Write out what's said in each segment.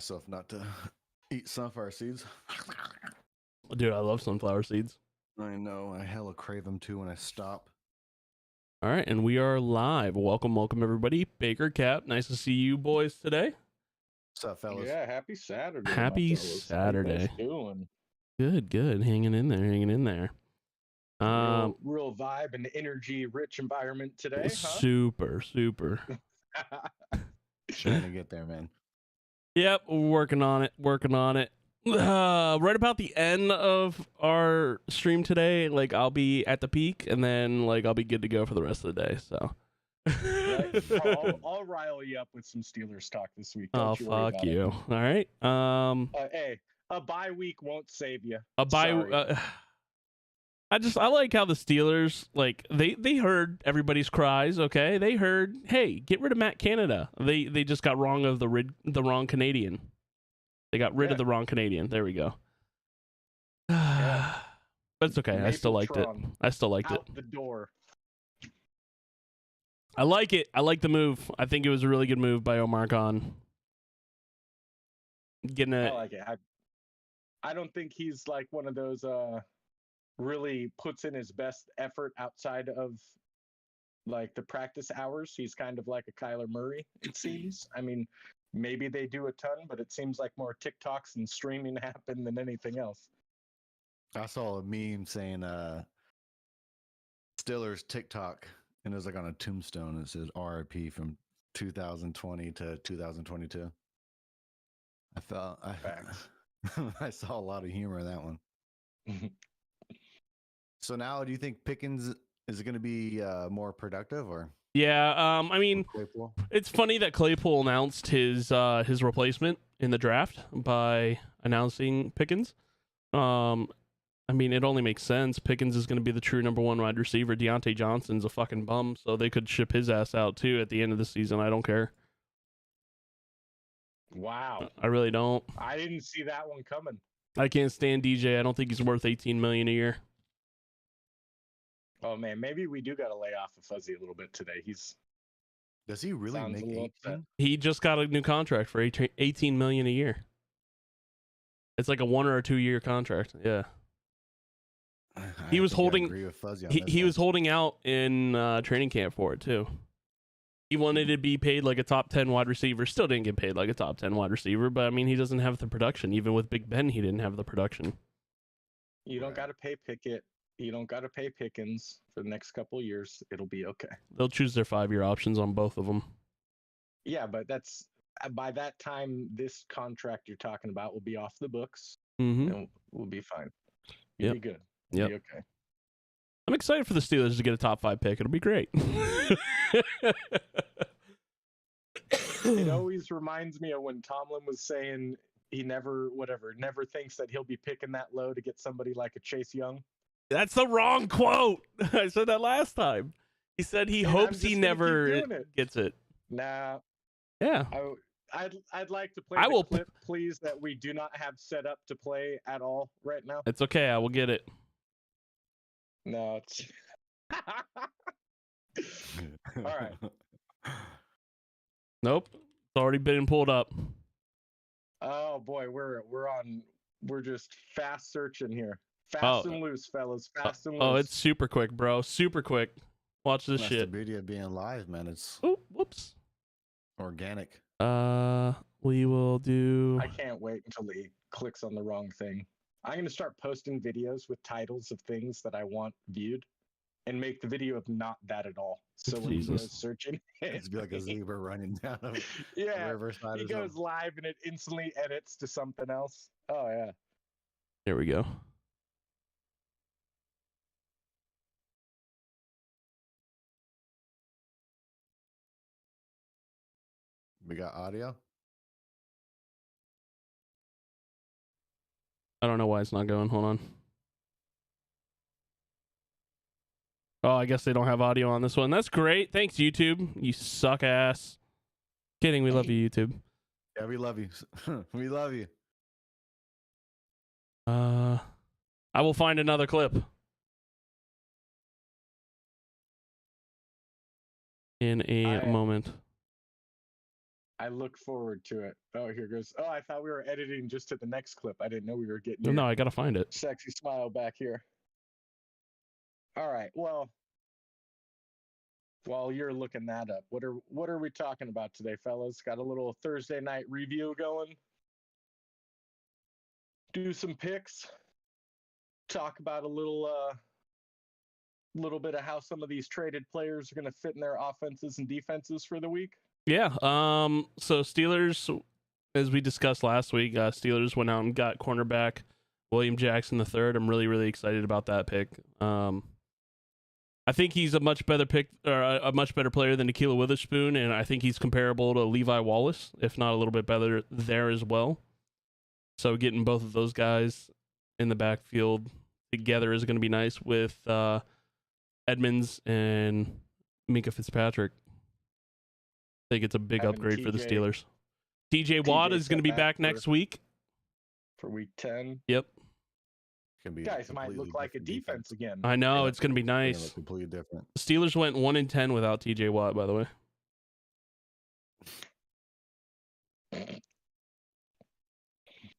myself not to eat sunflower seeds. Dude, I love sunflower seeds. I know. I hella crave them too when I stop. All right, and we are live. Welcome, everybody. Baker, Kap, nice to see you boys today. What's up, fellas? Yeah, happy Saturday. Happy my fellas. Saturday. How you guys doing? Good. Hanging in there. Real vibe and energy rich environment today, huh? Super. Trying to get there, man. Yep, working on it. Right about the end of our stream today, like I'll be at the peak, and then like I'll be good to go for the rest of the day. So, right. I'll rile you up with some Steelers talk this week. Don't you worry fuck about you. it. All right. Hey, a bye week won't save you. A bye. I like how the Steelers, like, they heard everybody's cries. Okay, they heard, hey, get rid of Matt Canada. They just got wrong of the wrong Canadian. They got rid of the wrong Canadian. There we go. But it's okay. I still liked it. Out the door. I like it. I like the move. I think it was a really good move by Omar Khan. I like it. I don't think he's like one of those really puts in his best effort outside of like the practice hours. He's kind of like a Kyler Murray, it seems. I mean, maybe they do a ton, but it seems like more TikToks and streaming happen than anything else. I saw a meme saying Steelers TikTok, and it was like on a tombstone. It says RIP from 2020 to 2022. I saw a lot of humor in that one. So now, do you think Pickens is going to be more productive, or? Yeah, I mean, Claypool? It's funny that Claypool announced his replacement in the draft by announcing Pickens. I mean, it only makes sense. Pickens is going to be the true number one wide receiver. Deontay Johnson's a fucking bum, so they could ship his ass out too at the end of the season. I don't care. Wow. I really don't. I didn't see that one coming. I can't stand DJ. I don't think he's worth $18 million a year. Oh man, maybe we do got to lay off of Fuzzy a little bit today. Does he really make 18? He just got a new contract for $18 million a year. It's like a 1 or 2 year contract. Yeah. He was holding out in training camp for it too. He wanted to be paid like a top 10 wide receiver. Still didn't get paid like a top 10 wide receiver, but I mean, he doesn't have the production. Even with Big Ben, he didn't have the production. You don't got to pay Pickett. You don't got to pay Pickens for the next couple of years. It'll be okay. They'll choose their 5-year options on both of them. Yeah, but that's by that time, this contract you're talking about will be off the books. Mm-hmm. And we'll be fine. You'll be good. Yep. Be okay. I'm excited for the Steelers to get a top 5 pick. It'll be great. It always reminds me of when Tomlin was saying he never thinks that he'll be picking that low to get somebody like a Chase Young. That's the wrong quote. I said that last time. He said he hopes he never gets it. Nah. Yeah. I'd like to play the clip, please, that we do not have set up to play at all right now. It's okay. I will get it. No, it's all right. Nope. It's already been pulled up. Oh boy, we're just fast searching here. Fast and loose, fellas. Fast and loose. Oh, it's super quick, bro. Super quick. Watch this shit. That's the beauty of being live, man. It's whoops. Organic. We will do. I can't wait until he clicks on the wrong thing. I'm gonna start posting videos with titles of things that I want viewed, and make the video of not that at all. So when he goes searching, it's be like a zebra running down a riverside. He goes live and it instantly edits to something else. Oh yeah. Here we go. We got audio. I don't know why it's not going. Hold on. Oh, I guess they don't have audio on this one. That's great. Thanks, YouTube. You suck ass. Kidding. We love you, YouTube. Yeah, we love you. We love you. I will find another clip. In a moment. I look forward to it. Oh, here goes. Oh, I thought we were editing just to the next clip. I didn't know we were getting. No, I gotta find it. Sexy smile back here. All right. Well, while you're looking that up, what are we talking about today, fellas? Got a little Thursday night review going. Do some picks. Talk about a little bit of how some of these traded players are going to fit in their offenses and defenses for the week. Yeah. So Steelers, as we discussed last week, Steelers went out and got cornerback William Jackson III. I'm really, really excited about that pick. I think he's a much better pick, or a much better player than Nikhil Witherspoon, and I think he's comparable to Levi Wallace, if not a little bit better there as well. So getting both of those guys in the backfield together is going to be nice with Edmonds and Minka Fitzpatrick. I think it's a big upgrade for the Steelers. TJ Watt is going to be back next week. For week 10. Yep. Guys might look like a defense again. I know, it's going to be nice. Completely different. Steelers went 1-10 without TJ Watt, by the way.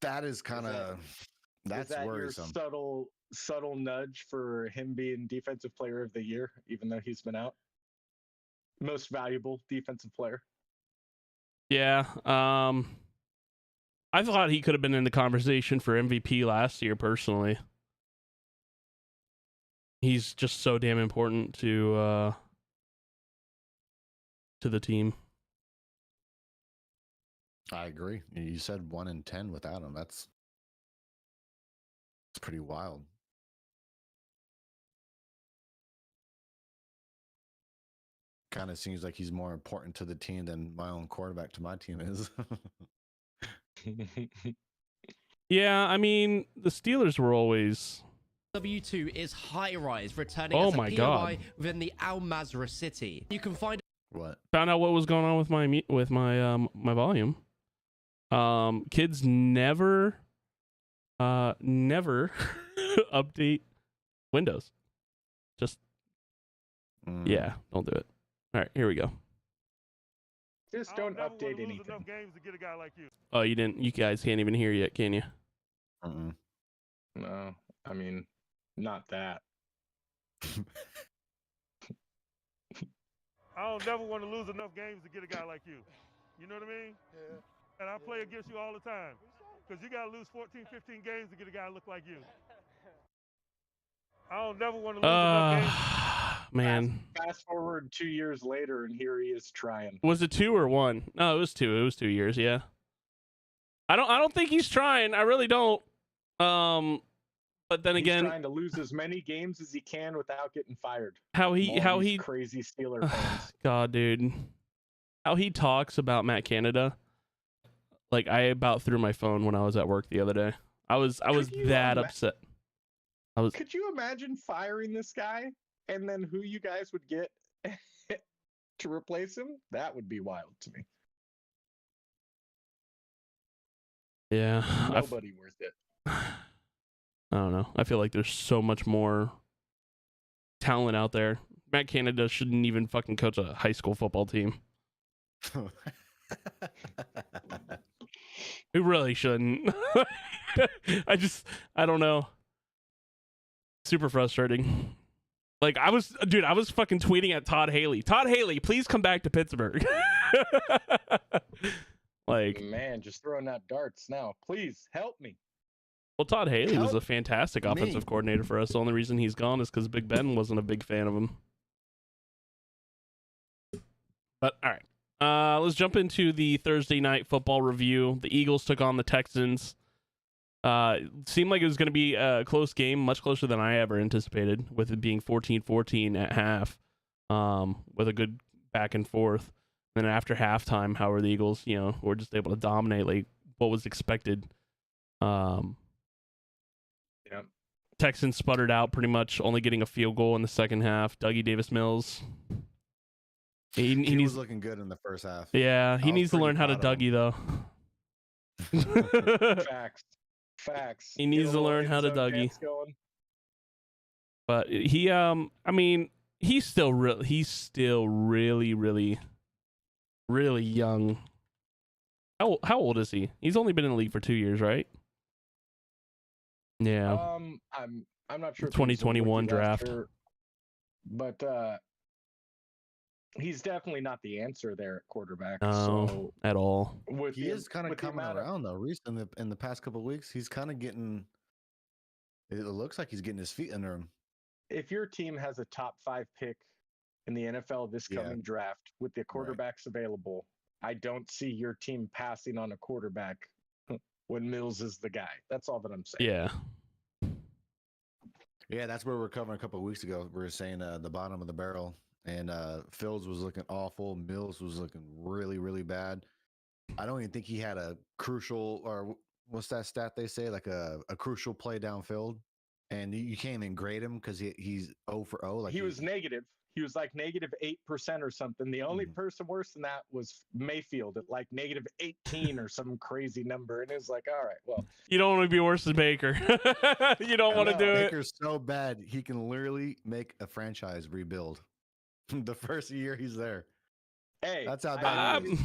That is kind of that's worrisome. Your subtle nudge for him being defensive player of the year, even though he's been out. Most valuable defensive player. Yeah. I thought he could have been in the conversation for MVP last year, personally. He's just so damn important to the team. I agree. You said 1-10 without him. That's pretty wild. Kind of seems like he's more important to the team than my own quarterback to my team is. Yeah, I mean, the Steelers were always... W2 is High Rise, returning as a POI within the Al Mazrah city. You can find... What? Found out what was going on with my my volume. Kids never update Windows. Just yeah, don't do it. All right, here we go. Just don't update anything. Games to get a guy like you. Oh, you didn't. You guys can't even hear yet, can you? No, I mean, not that. I don't never want to lose enough games to get a guy like you. You know what I mean? Yeah. And I play against you all the time. Because you got to lose 14, 15 games to get a guy look like you. I don't never want to lose enough games. Man. Fast forward 2 years later, and here he is trying. Was it 2 or 1? No, it was 2. It was 2 years. Yeah. I don't think he's trying. I really don't. But then again, he's trying to lose as many games as he can without getting fired. How he crazy Steeler fans. God, dude. How he talks about Matt Canada. Like, I about threw my phone when I was at work the other day. I was that upset. Could you imagine firing this guy and then who you guys would get to replace him? That would be wild to me. Yeah. Nobody worth it. I don't know. I feel like there's so much more talent out there. Matt Canada shouldn't even fucking coach a high school football team. He really shouldn't. I don't know. Super frustrating. Like, I was fucking tweeting at Todd Haley. Todd Haley, please come back to Pittsburgh. Like, man, just throwing out darts now. Please help me. Well, Todd Haley was a fantastic offensive coordinator for us. The only reason he's gone is because Big Ben wasn't a big fan of him. But, all right. Let's jump into the Thursday night football review. The Eagles took on the Texans. Seemed like it was going to be a close game, much closer than I ever anticipated, with it being 14-14 at half, with a good back and forth. And then after halftime, however, the Eagles, were just able to dominate like what was expected. Texans sputtered out pretty much, only getting a field goal in the second half. Dougie Davis-Mills. He was looking good in the first half. Yeah, he needs to learn how to Dougie, though. Facts. He needs to learn how to Dougie. But he, I mean, he's still really, really, really young. How old is he? He's only been in the league for 2 years, right? Yeah. I'm not sure. 2021 draft. Year, but he's definitely not the answer there at quarterback. No, so at all. He is kind of coming around though. Recently, in the past couple of weeks, he's kind of getting. It looks like he's getting his feet under him. If your team has a top 5 pick in the NFL this coming draft with the quarterbacks available, I don't see your team passing on a quarterback when Mills is the guy. That's all that I'm saying. Yeah. Yeah, that's where we're covering a couple of weeks ago. We were saying the bottom of the barrel, and Fields was looking awful. Mills was looking really, really bad. I don't even think he had a crucial, or what's that stat they say, like a crucial play downfield. And you can't even grade him because he's 0 for 0. Like he was negative. He was like -8% or something. The only person worse than that was Mayfield at like -18 or some crazy number. And it was like, all right, well. You don't want to be worse than Baker. You don't want to do it. Baker's so bad, he can literally make a franchise rebuild the first year he's there. Hey, that's how bad he is.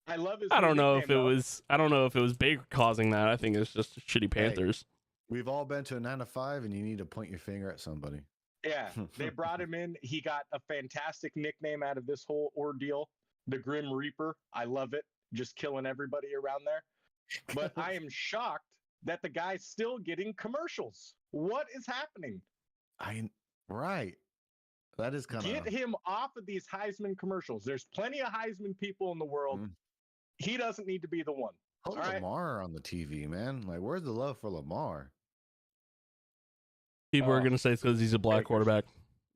I love his I don't know if it though. was Baker causing that. I think it's just shitty Panthers. We've all been to a 9 to 5, and you need to point your finger at somebody. Yeah, they brought him in. He got a fantastic nickname out of this whole ordeal, the Grim Reaper. I love it, just killing everybody around there. But I am shocked that the guy's still getting commercials. What is happening? Right. That is kind of... Get him off of these Heisman commercials. There's plenty of Heisman people in the world. He doesn't need to be the one. Put Lamar on the TV, man. Like, where's the love for Lamar? People are going to say it's because he's a black quarterback.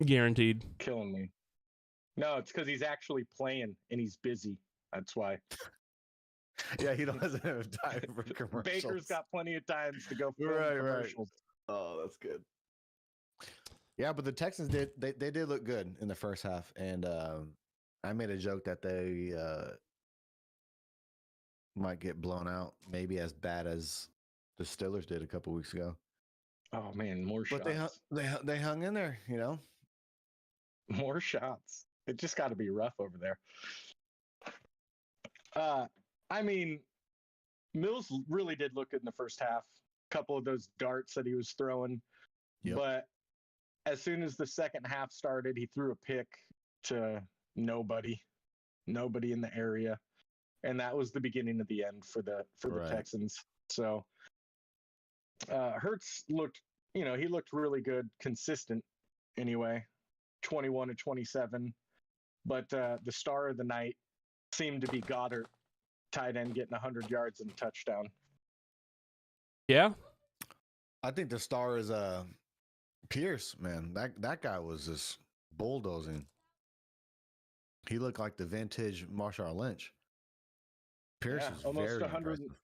Guaranteed. Killing me. No, it's because he's actually playing and he's busy. That's why. Yeah, he doesn't have time for commercials. Baker's got plenty of times to go for commercials. Right. Oh, that's good. Yeah, but the Texans they did look good in the first half, and I made a joke that they might get blown out, maybe as bad as the Steelers did a couple weeks ago. Oh man, more shots. But they hung in there, you know. More shots. It just got to be rough over there. I mean, Mills really did look good in the first half. A couple of those darts that he was throwing, but as soon as the second half started, he threw a pick to nobody in the area, and that was the beginning of the end for the Texans. So Hurts looked, he looked really good, consistent anyway, 21 to 27. But the star of the night seemed to be Goddard, tight end, getting 100 yards and a touchdown. Yeah, I think the star is Pierce, man. That guy was just bulldozing. He looked like the vintage Marshawn Lynch. Pierce was almost very 100, impressive.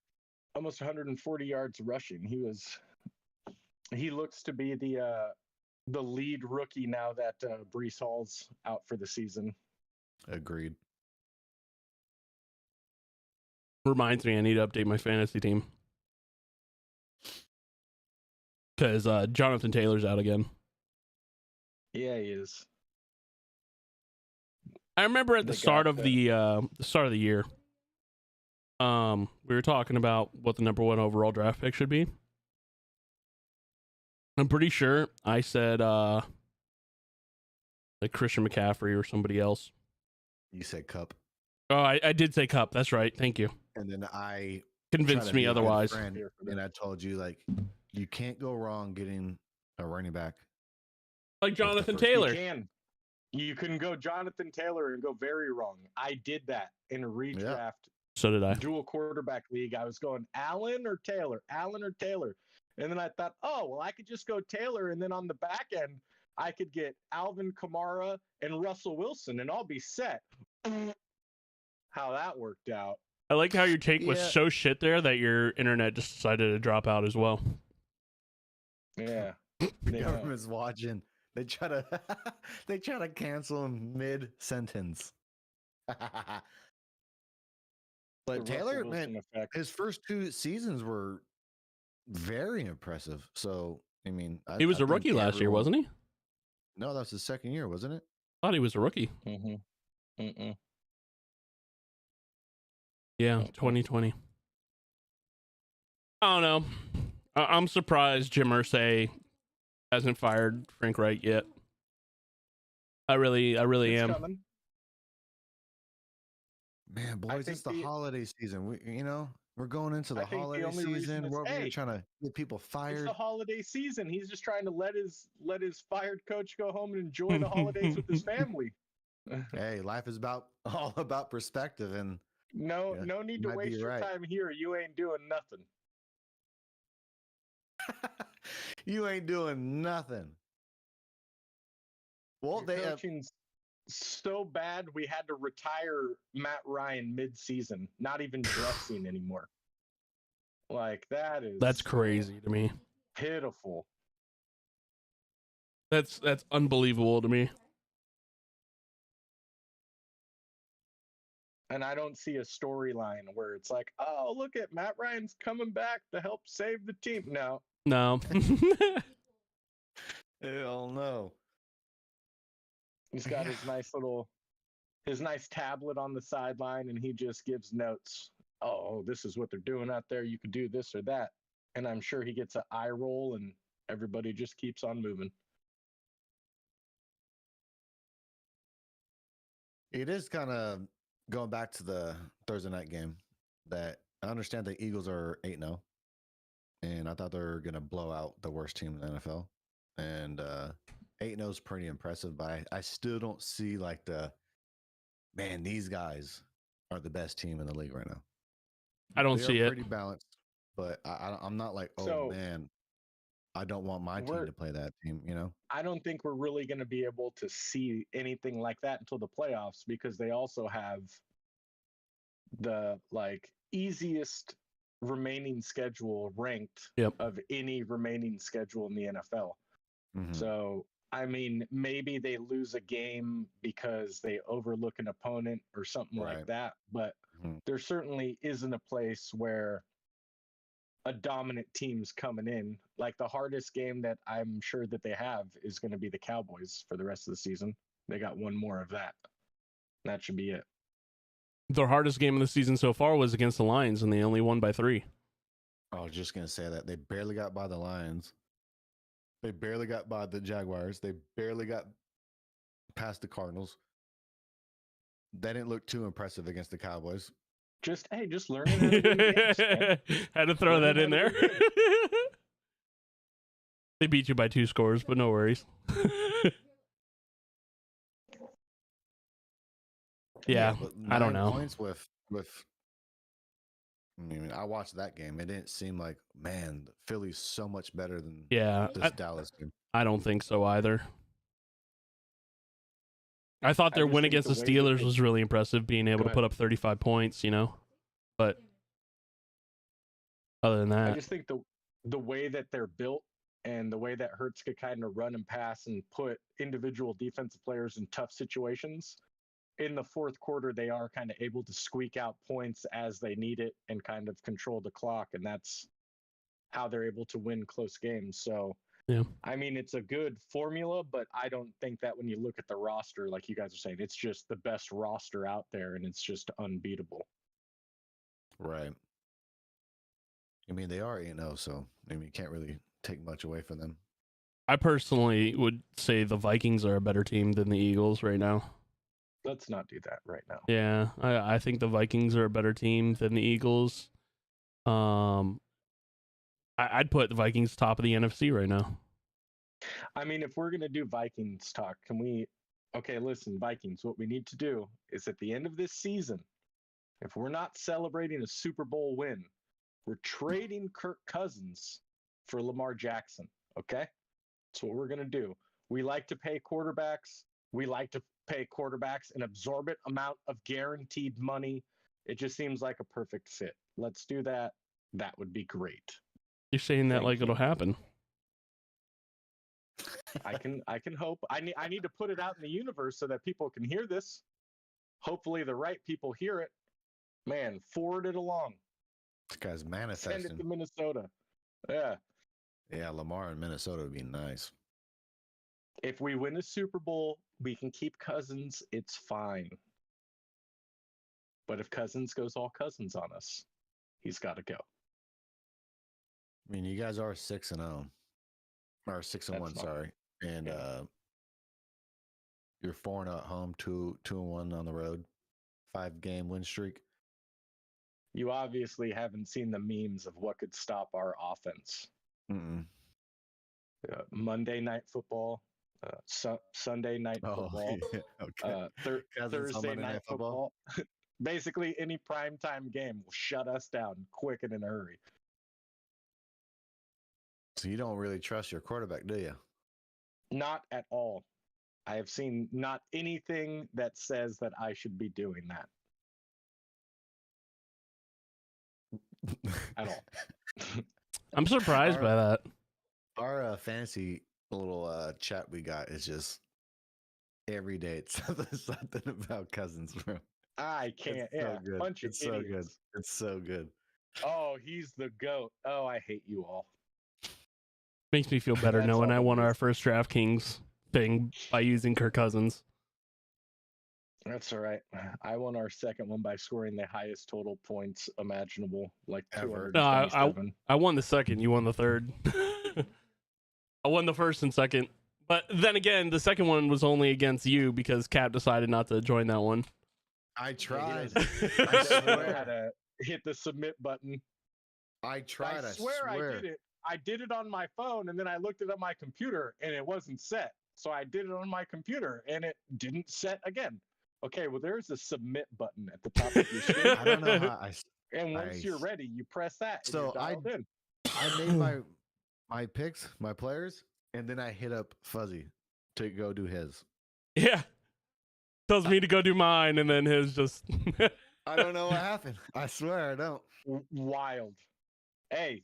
Almost 140 yards rushing. He looks to be the lead rookie now that Breece Hall's out for the season. Agreed. Reminds me, I need to update my fantasy team because Jonathan Taylor's out again. Yeah, he is. I remember at the start of the year, we were talking about what the number 1 overall draft pick should be. I'm pretty sure I said like Christian McCaffrey or somebody else. You said Cup. Oh, I did say Cup. That's right. Thank you. And then I convinced me otherwise. And I told you, like, you can't go wrong getting a running back like Jonathan Taylor. You can go Jonathan Taylor and go very wrong. I did that in a redraft. Yeah. So did I. Dual quarterback league. I was going Allen or Taylor. And then I thought, oh, well, I could just go Taylor. And then on the back end, I could get Alvin Kamara and Russell Wilson, and I'll be set. How that worked out. I like how your take was so shit there that your internet just decided to drop out as well. Yeah. The government's watching. They try to cancel him mid-sentence. But Taylor, man, his first 2 seasons were very impressive. So, I mean, he was a rookie last year, wasn't he? No, that was his second year, wasn't it? I thought he was a rookie. Yeah, 2020. I don't know. I'm surprised Jim Irsay hasn't fired Frank Reich yet. I really It's am. coming. Man, boys, it's the holiday season. We're going into the holiday season. We're trying to get people fired. It's the holiday season. He's just trying to let his fired coach go home and enjoy the holidays with his family. Hey, life is all about perspective, and no need to waste your time here. You ain't doing nothing. You ain't doing nothing. Well, Your coaching's so bad we had to retire Matt Ryan mid-season, not even dressing anymore. Like that's crazy to me. Pitiful. That's unbelievable to me. And I don't see a storyline where it's like, oh, look at Matt Ryan's coming back to help save the team. No. Hell no. He's got his nice tablet on the sideline, and he just gives notes. Oh, this is what they're doing out there. You could do this or that. And I'm sure he gets an eye roll, and everybody just keeps on moving. It is kind of going back to the Thursday night game that I understand the Eagles are 8-0, and I thought they were going to blow out the worst team in the NFL. And 8-0 is pretty impressive, but I still don't see like these guys are the best team in the league right now. I don't see it. Pretty balanced, but I'm not like, man, I don't want my team to play that team, I don't think we're really going to be able to see anything like that until the playoffs, because they also have the easiest remaining schedule ranked of any remaining schedule in the NFL. Mm-hmm. So, I mean, maybe they lose a game because they overlook an opponent or something like that, but there certainly isn't a place where a dominant team's coming in. Like, the hardest game that I'm sure that they have is going to be the Cowboys for the rest of the season. They got one more of that. That should be it. Their hardest game of the season so far was against the Lions, and they only won by 3. I was just going to say that. They barely got by the Lions. They barely got by the Jaguars. They barely got past the Cardinals. They didn't look too impressive against the Cowboys. Just learning how to win games, man. Had to throw that in there. They beat you by 2 scores, but no worries. Yeah, I don't know. Points with. I mean, I watched that game. It didn't seem like, man, Philly's so much better than this Dallas game. I don't think so either. I thought their win against the Steelers was really impressive, being able to put up 35 points, But other than that, I just think the way that they're built and the way that Hurts could kind of run and pass and put individual defensive players in tough situations, in the fourth quarter, they are kind of able to squeak out points as they need it and kind of control the clock. And that's how they're able to win close games. So, yeah, I mean, it's a good formula, but I don't think that when you look at the roster, like you guys are saying, it's just the best roster out there and it's just unbeatable. Right. I mean, they are 8-0, so I mean, you can't really take much away from them. I personally would say the Vikings are a better team than the Eagles right now. Let's not do that right now. Yeah, I think the Vikings are a better team than the Eagles. I'd put the Vikings top of the NFC right now. I mean, if we're going to do Vikings talk, can we... Okay, listen, Vikings, what we need to do is at the end of this season, if we're not celebrating a Super Bowl win, we're trading Kirk Cousins for Lamar Jackson, okay? That's what we're going to do. We like to pay quarterbacks. We like to pay quarterbacks an absorbent amount of guaranteed money. It just seems like a perfect fit. Let's do that. That would be great. You're saying that it'll happen. I can hope. I need to put it out in the universe so that people can hear this. Hopefully the right people hear it. Man, forward it along. This guy's manifesting. Send it to Minnesota. Yeah. Yeah, Lamar in Minnesota would be nice. If we win a Super Bowl, we can keep Cousins. It's fine. But if Cousins goes all Cousins on us, he's got to go. I mean, you guys are 6-0 or 6-1, sorry, and you're 4-0 at home, 2-1 on the road, 5-game win streak. You obviously haven't seen the memes of what could stop our offense. Monday night football, Sunday night football, Yeah. Okay. Thursday night football. Basically, any primetime game will shut us down quick and in a hurry. So you don't really trust your quarterback, do you? Not at all. I have seen not anything that says that I should be doing that. At all. I'm surprised by that. Our fantasy little chat we got is just every day it's something about Cousins, bro. I can't. It's yeah, so good. bunch It's of so idiots. good. It's so good. Oh, he's the GOAT. Oh, I hate you all. Makes me feel better That's knowing all I it won is. our first DraftKings thing by using Kirk Cousins. That's all right. I won our second one by scoring the highest total points imaginable, like Ever. 227. I won the second. You won the third. I won the first and second. But then again, the second one was only against you because Cap decided not to join that one. I tried. I swear how to hit the submit button. I tried. I swear I did it. I did it on my phone, and then I looked it up on my computer, and it wasn't set. So I did it on my computer, and it didn't set again. Okay, well, there's a submit button at the top of your screen. I don't know how And once you're ready, you press that. And So you're dialed in. I made my picks, my players, and then I hit up Fuzzy to go do his. Yeah. Tells me to go do mine, and then his just... I don't know what happened. I swear I don't. Wild. Hey,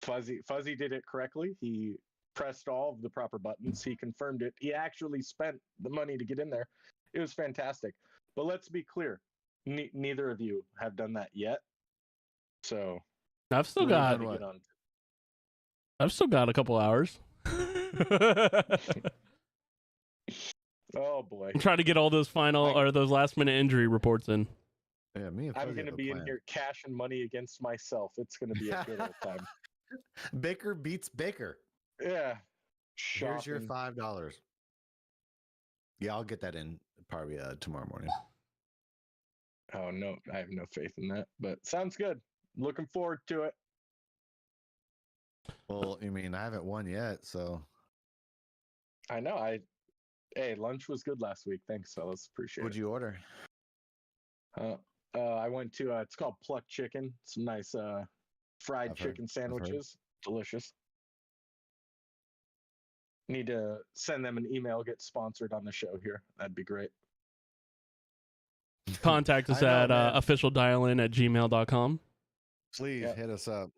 Fuzzy did it correctly. He pressed all of the proper buttons. He confirmed it. He actually spent the money to get in there. It was fantastic. But let's be clear. Neither of you have done that yet. So I've still got a couple hours. Oh boy. I'm trying to get all those those last minute injury reports in. Yeah, me and I'm going to be in here cashing money against myself. It's going to be a good old time. Baker beats Baker. Yeah. Here's your Shocking. $5. Yeah, I'll get that in probably tomorrow morning. Oh no, I have no faith in that. But sounds good. Looking forward to it. Well, I mean, I haven't won yet, so. I know. Hey, lunch was good last week. Thanks, fellas. Appreciate What'd it. you order? I went to it's called Pluck Chicken. Some nice fried chicken sandwiches. Delicious. Need to send them an email, get sponsored on the show here. That'd be great. Contact us at officialdialin@gmail.com. Please hit us up.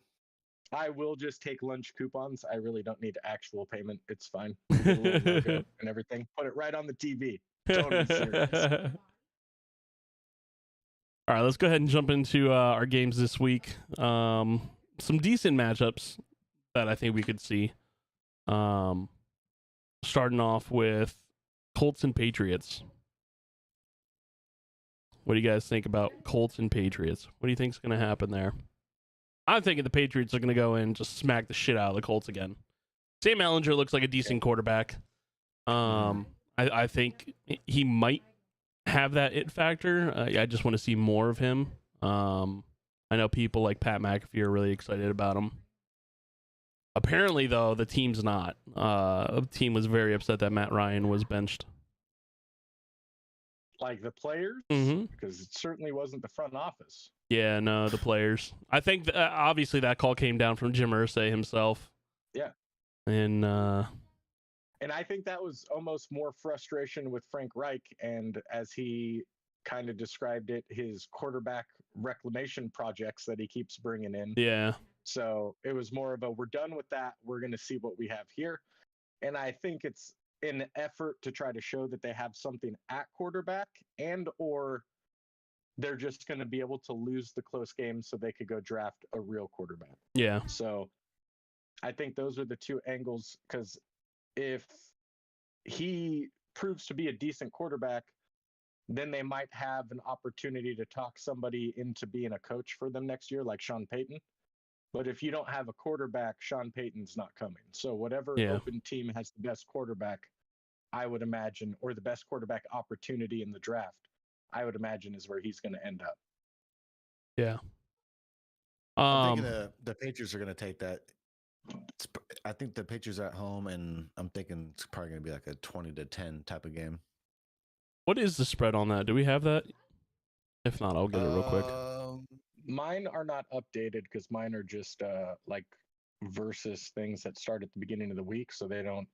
I will just take lunch coupons. I really don't need actual payment. It's fine. Get a little logo and everything. Put it right on the TV. Totally serious. All right, let's go ahead and jump into our games this week. Some decent matchups that I think we could see. Starting off with Colts and Patriots. What do you guys think about Colts and Patriots? What do you think is going to happen there? I'm thinking the Patriots are going to go in and just smack the shit out of the Colts again. Sam Ellinger looks like a decent quarterback. I think he might have that it factor. I just want to see more of him. I know people like Pat McAfee are really excited about him. Apparently, though, the team's not. The team was very upset that Matt Ryan was benched. Like the players? Mm-hmm. Because it certainly wasn't the front office. Yeah, no, the players. I think obviously that call came down from Jim Irsay himself. Yeah. And I think that was almost more frustration with Frank Reich, and as he kind of described it, his quarterback reclamation projects that he keeps bringing in. Yeah. So it was more of a, we're done with that. We're going to see what we have here. And I think it's an effort to try to show that they have something at quarterback, and or they're just going to be able to lose the close game so they could go draft a real quarterback. Yeah. So I think those are the two angles, because if he proves to be a decent quarterback, then they might have an opportunity to talk somebody into being a coach for them next year, like Sean Payton. But if you don't have a quarterback, Sean Payton's not coming. So whatever open team has the best quarterback, I would imagine, or the best quarterback opportunity in the draft, I would imagine is where he's going to end up. Yeah. I'm thinking the Patriots are going to take that. I think the Patriots are at home, and I'm thinking it's probably going to be like a 20-10 type of game. What is the spread on that? Do we have that? If not, I'll get it real quick. Mine are not updated because mine are just like versus things that start at the beginning of the week, so they don't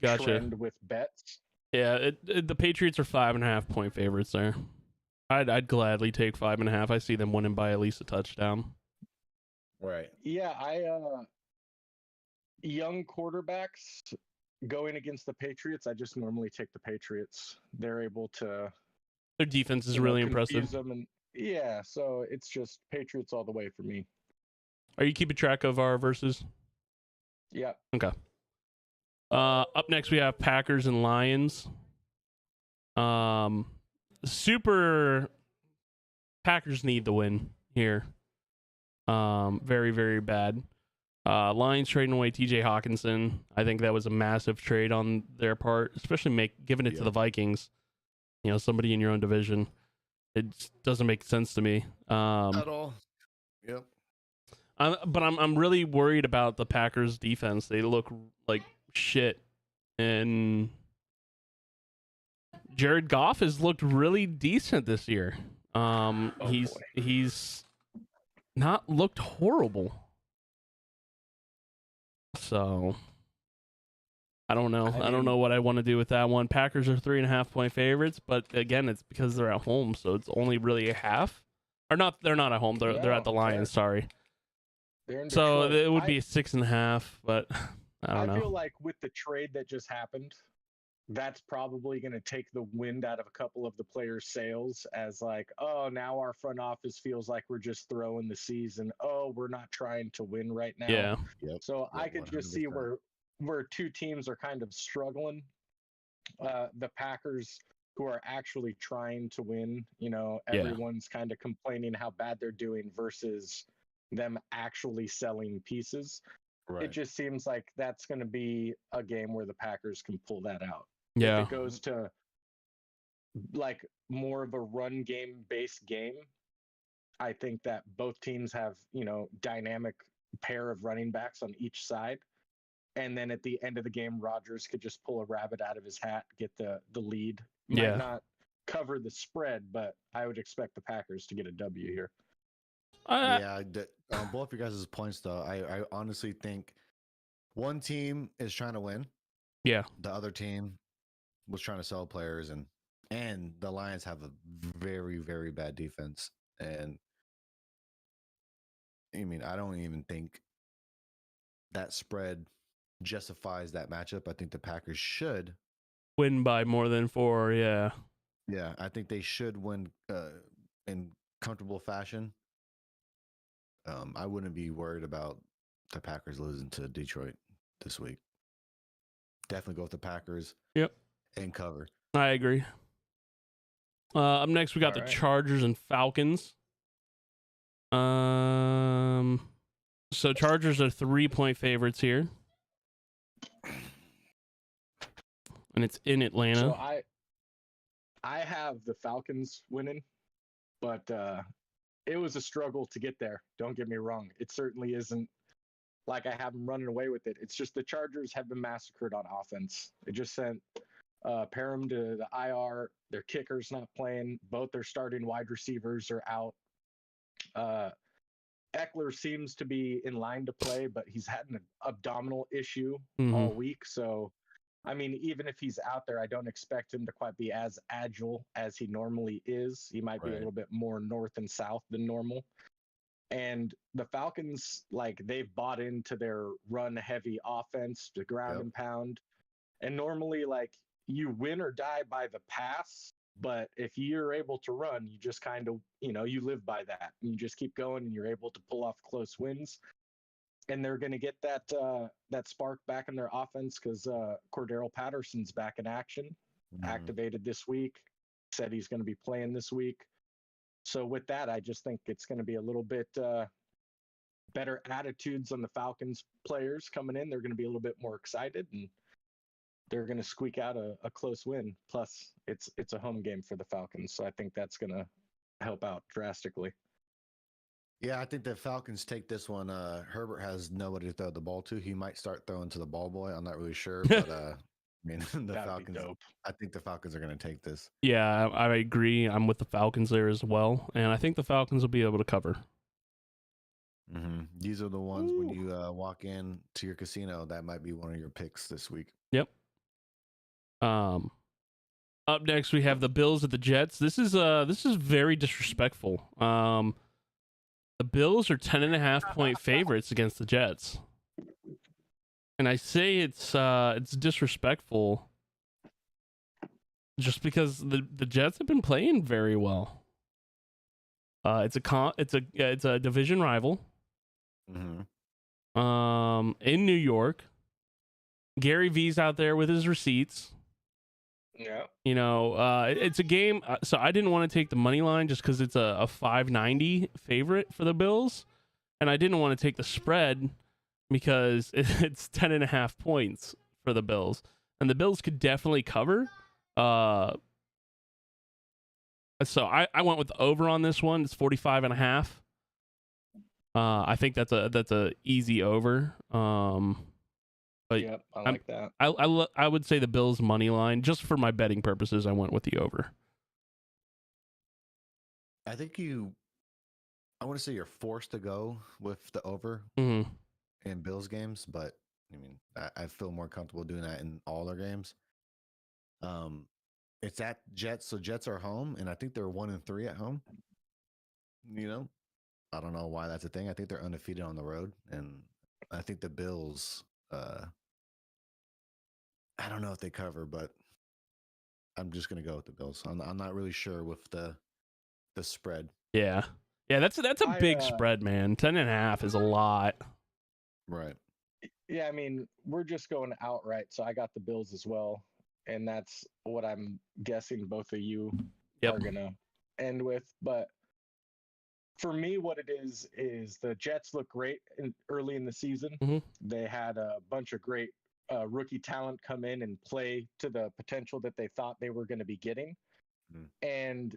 trend with bets. Yeah, the Patriots are 5.5 point favorites there. I'd gladly take 5.5. I see them winning by at least a touchdown. Right. Yeah, young quarterbacks going against the Patriots, I just normally take the Patriots. They're able to. Their defense is really impressive. Yeah, so it's just Patriots all the way for me. Are you keeping track of our verses? Yeah. Okay. Up next we have Packers and Lions. Super Packers need the win here. Very, very bad. Lions trading away TJ Hawkinson. I think that was a massive trade on their part, especially giving it to the Vikings. You know, somebody in your own division. It doesn't make sense to me. At all. Yep. But I'm really worried about the Packers defense. They look like shit. And Jared Goff has looked really decent this year. He's not looked horrible. So I don't know. I don't know what I want to do with that one. Packers are 3.5 point favorites, but again, it's because they're at home, so it's only really a half. Or not? They're not at home. They're at the Lions. Sorry. So it would be a 6.5, but I don't know. I feel like with the trade that just happened, that's probably going to take the wind out of a couple of the players' sails as like, oh, now our front office feels like we're just throwing the season. Oh, we're not trying to win right now. Yeah. So I could just see where two teams are kind of struggling. The Packers, who are actually trying to win, you know, everyone's kind of complaining how bad they're doing versus them actually selling pieces. Right. It just seems like that's going to be a game where the Packers can pull that out. Yeah. If it goes to like more of a run game based game, I think that both teams have, you know, dynamic pair of running backs on each side. And then at the end of the game, Rodgers could just pull a rabbit out of his hat, get the lead. Might not cover the spread, but I would expect the Packers to get a W here. Both of your guys' points, though, I honestly think one team is trying to win. Yeah. The other team was trying to sell players, and the Lions have a very, very bad defense. And I mean, I don't even think that spread justifies that matchup. I think the Packers should win by more than 4. Yeah. Yeah, I think they should win in comfortable fashion. I wouldn't be worried about the Packers losing to Detroit this week. Definitely go with the Packers. Yep. And cover. I agree. Up next, we got the Chargers and Falcons. So Chargers are 3-point favorites here. And it's in Atlanta. So I have the Falcons winning, but it was a struggle to get there. Don't get me wrong. It certainly isn't like I have them running away with it. It's just the Chargers have been massacred on offense. They just sent Parham to the IR. Their kicker's not playing. Both their starting wide receivers are out. Eckler seems to be in line to play, but he's had an abdominal issue all week. So, I mean, even if he's out there, I don't expect him to quite be as agile as he normally is. He might be a little bit more north and south than normal. And the Falcons, like, they've bought into their run-heavy offense, the ground and pound. And normally, like, you win or die by the pass, but if you're able to run, you just kind of, you know, you live by that. And you just keep going, and you're able to pull off close wins. And they're going to get that spark back in their offense because Cordero Patterson's back in action, activated this week. said he's going to be playing this week. So with that, I just think it's going to be a little bit better attitudes on the Falcons players coming in. They're going to be a little bit more excited, and they're going to squeak out a close win. Plus, it's a home game for the Falcons, so I think that's going to help out drastically. Yeah, I think the Falcons take this one. Herbert has nobody to throw the ball to. He might start throwing to the ball boy. I'm not really sure, but I mean, the Falcons. I think the Falcons are going to take this. Yeah, I agree. I'm with the Falcons there as well, and I think the Falcons will be able to cover. Mm-hmm. These are the ones when you walk in to your casino. That might be one of your picks this week. Yep. Up next we have the Bills at the Jets. This is very disrespectful. The Bills are 10.5-point favorites against the Jets, and I say it's disrespectful just because the Jets have been playing very well. It's a division rival. Mm-hmm. In New York. Gary V's out there with his receipts. Yeah. You know, it's a game. So I didn't want to take the money line just because it's a 590 favorite for the Bills. And I didn't want to take the spread because it's 10.5 points for the Bills. And the Bills could definitely cover. So I went with the over on this one. It's 45.5. I think that's a easy over. But yep, I like that. I would say the Bills money line, just for my betting purposes. I went with the over. I think I want to say you're forced to go with the over in Bills games, but I mean, I feel more comfortable doing that in all their games. It's at Jets, so Jets are home, and I think they're 1-3 at home. You know, I don't know why that's a thing. I think they're undefeated on the road, and I think the Bills. I don't know if they cover, but I'm just gonna go with the Bills. I'm not really sure with the spread. Yeah, that's a big spread, man. 10.5 is a lot. Right. Yeah, I mean, we're just going outright, so I got the Bills as well, and that's what I'm guessing both of you are gonna end with. But for me, what it is the Jets look great early in the season. Mm-hmm. They had a bunch of great rookie talent come in and play to the potential that they thought they were going to be getting. And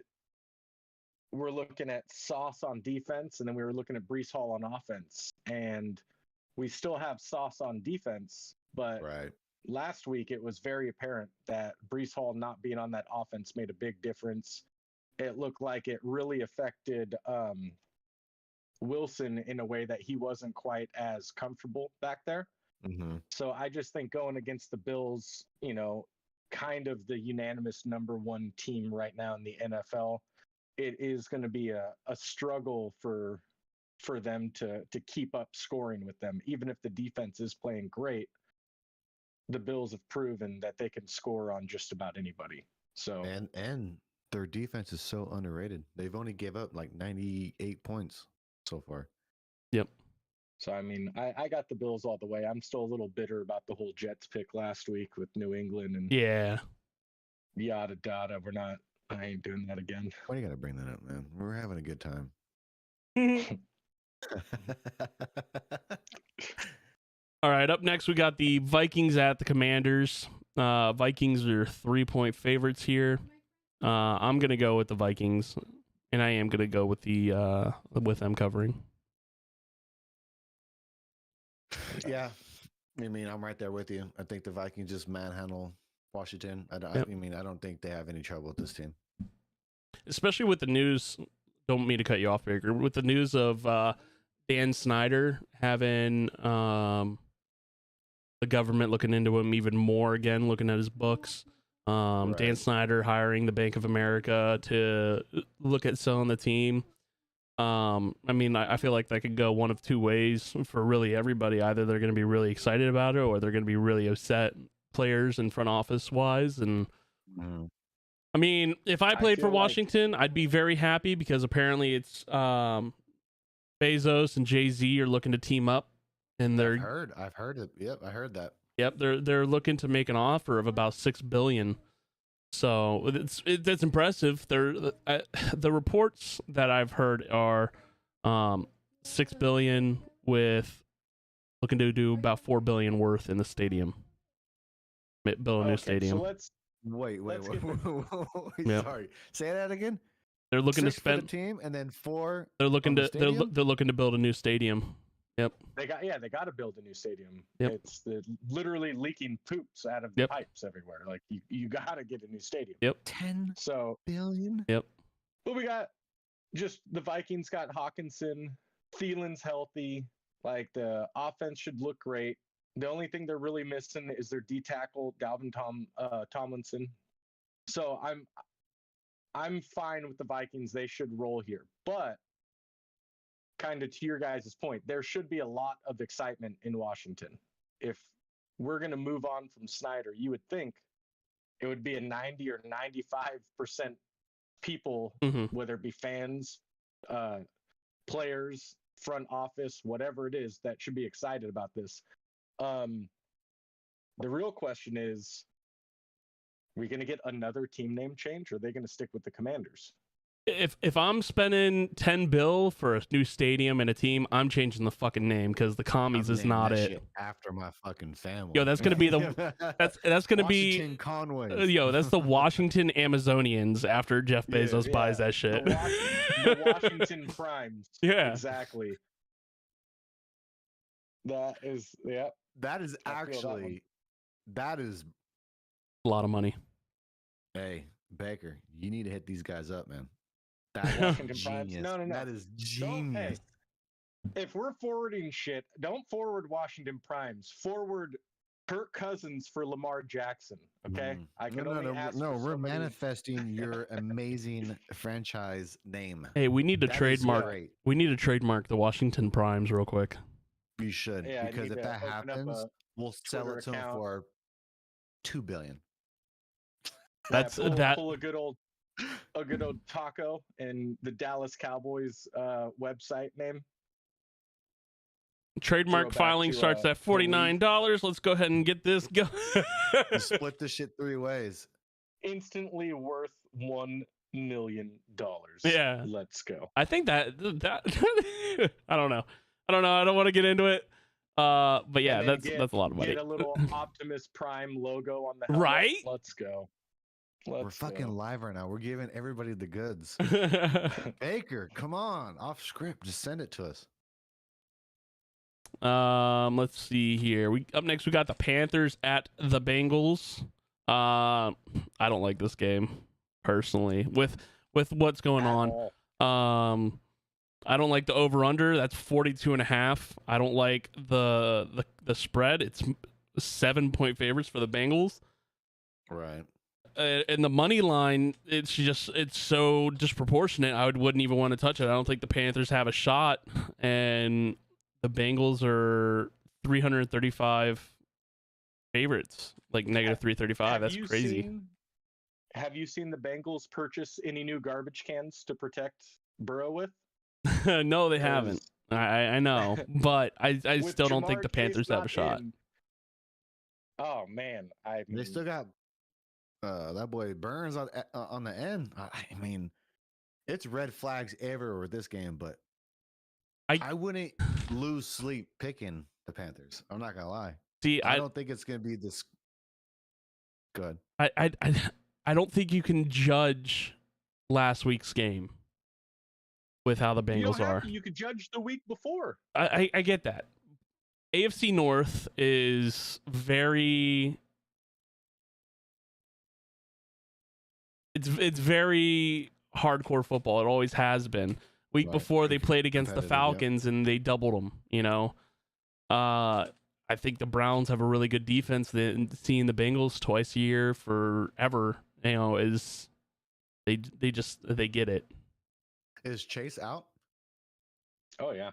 we're looking at Sauce on defense, and then we were looking at Breece Hall on offense. And we still have Sauce on defense, but last week it was very apparent that Breece Hall not being on that offense made a big difference. It looked like it really affected Wilson in a way that he wasn't quite as comfortable back there. Mm-hmm. So I just think going against the Bills, you know, kind of the unanimous number one team right now in the NFL, it is going to be a struggle for them to keep up scoring with them. Even if the defense is playing great, the Bills have proven that they can score on just about anybody. So and their defense is so underrated. They've only gave up like 98 points so far. Yep. So, I mean, I got the Bills all the way. I'm still a little bitter about the whole Jets pick last week with New England and yada, yada. I ain't doing that again. Why do you got to bring that up, man? We're having a good time. All right, up next, we got the Vikings at the Commanders. Vikings are 3-point favorites here. I'm going to go with the Vikings, and I am going to go with with them covering. Yeah, I mean, I'm right there with you. I think the Vikings just manhandle Washington. I don't think they have any trouble with this team. Especially with the news, don't mean to cut you off, Baker, with the news of Dan Snyder having the government looking into him even more again, looking at his books. Dan Snyder hiring the Bank of America to look at selling the team. I mean, I feel like that could go one of two ways for really everybody. Either they're going to be really excited about it, or they're going to be really upset, players and front office wise. And I mean, if I played for Washington, I'd be very happy because apparently it's Bezos and Jay-Z are looking to team up, and they're I've heard it. Yep, I heard that. Yep, they're looking to make an offer of about $6 billion. So that's impressive. The reports that I've heard are $6 billion with looking to do about $4 billion worth in the stadium. Build a new stadium. So let's wait. Yep. Sorry, say that again. They're looking to 6 spend for the team, and then 4. They're looking on to the they're looking to build a new stadium. Yep. They got to build a new stadium. Yep. It's literally leaking poops out of the pipes everywhere. Like you got to get a new stadium. Yep. 10 So billion. Yep. But we got just the Vikings got Hawkinson, Thielen's healthy. Like the offense should look great. The only thing they're really missing is their D tackle Dalvin Tomlinson. So I'm fine with the Vikings. They should roll here, but kind of to your guys' point, there should be a lot of excitement in Washington. If we're going to move on from Snyder, you would think it would be a 90 or 95% people, whether it be fans, players, front office, whatever it is, that should be excited about this. The real question is, are we going to get another team name change, or are they going to stick with the Commanders? If I'm spending $10 billion for a new stadium and a team, I'm changing the fucking name because the commies is not it. After my fucking family. Yo, that's gonna be the that's gonna Washington Conways. Yo, that's the Washington Amazonians after Jeff Bezos buys that shit. The Washington Primes. Yeah, exactly. That is That is actually that is a lot of money. Hey, Baker, you need to hit these guys up, man. That Washington genius. No. That is genius. If we're forwarding shit, don't forward Washington Primes. Forward Kirk Cousins for Lamar Jackson. Okay, I can only ask. No, we're manifesting your amazing franchise name. Hey, we need to trademark. We need to trademark the Washington Primes real quick. You should, because if that happens, we'll sell it to them for $2 billion. That's pull a good old taco and the Dallas Cowboys website name. Trademark filing starts at $49. Let's go ahead and get this going. Split the shit 3 ways. Instantly worth $1 million. Yeah, let's go. I think that I don't know. I don't want to get into it. But yeah, that's a lot of money. Get a little Optimus Prime logo on the helmet. Right. Let's go. We're fucking live right now. We're giving everybody the goods. Baker, come on, off script. Just send it to us. Let's see here. Up next, we got the Panthers at the Bengals. I don't like this game personally with what's going on. I don't like the over under. That's 42.5. I don't like the spread. It's 7-point favorites for the Bengals. Right. And the money line, it's so disproportionate. I wouldn't even want to touch it. I don't think the Panthers have a shot, and the Bengals are 335 favorites, like negative 335. That's crazy. Have you seen the Bengals purchase any new garbage cans to protect Burrow with? No, they haven't. I know, but I still don't think the Panthers have a shot. Oh man, they still got that boy Burns on the end. I mean, it's red flags everywhere with this game, but I wouldn't lose sleep picking the Panthers. I'm not gonna lie. See, I don't think it's gonna be this good. I don't think you can judge last week's game with how the Bengals are. You could judge the week before. I get that. AFC North is very. It's very hardcore football. It always has been. Week before they played against the Falcons and they doubled them. You know, I think the Browns have a really good defense. Seeing the Bengals twice a year forever, you know, is they get it. Is Chase out? Oh yeah,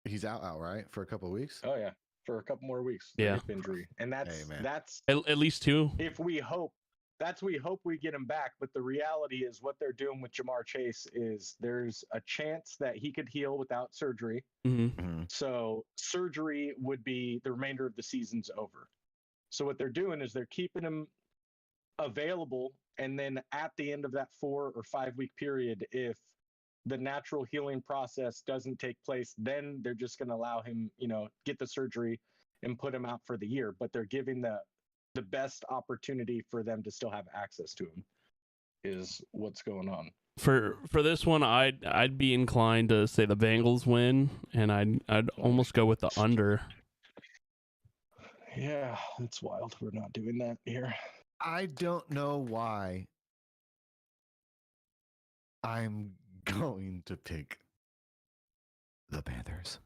he's out right for a couple of weeks. Oh yeah, for a couple more weeks. Yeah, injury, and that's at least 2. If we hope. We hope we get him back, but the reality is what they're doing with Jamar Chase is there's a chance that he could heal without surgery. So surgery would be the remainder of the season's over. So what they're doing is they're keeping him available. And then at the end of that 4 or 5 week period, if the natural healing process doesn't take place, then they're just going to allow him, get the surgery and put him out for the year. But they're giving the best opportunity for them to still have access to him is what's going on. For this one, I'd be inclined to say the Bengals win, and I'd almost go with the under. Yeah, it's wild. We're not doing that here. I don't know why I'm going to pick the Panthers.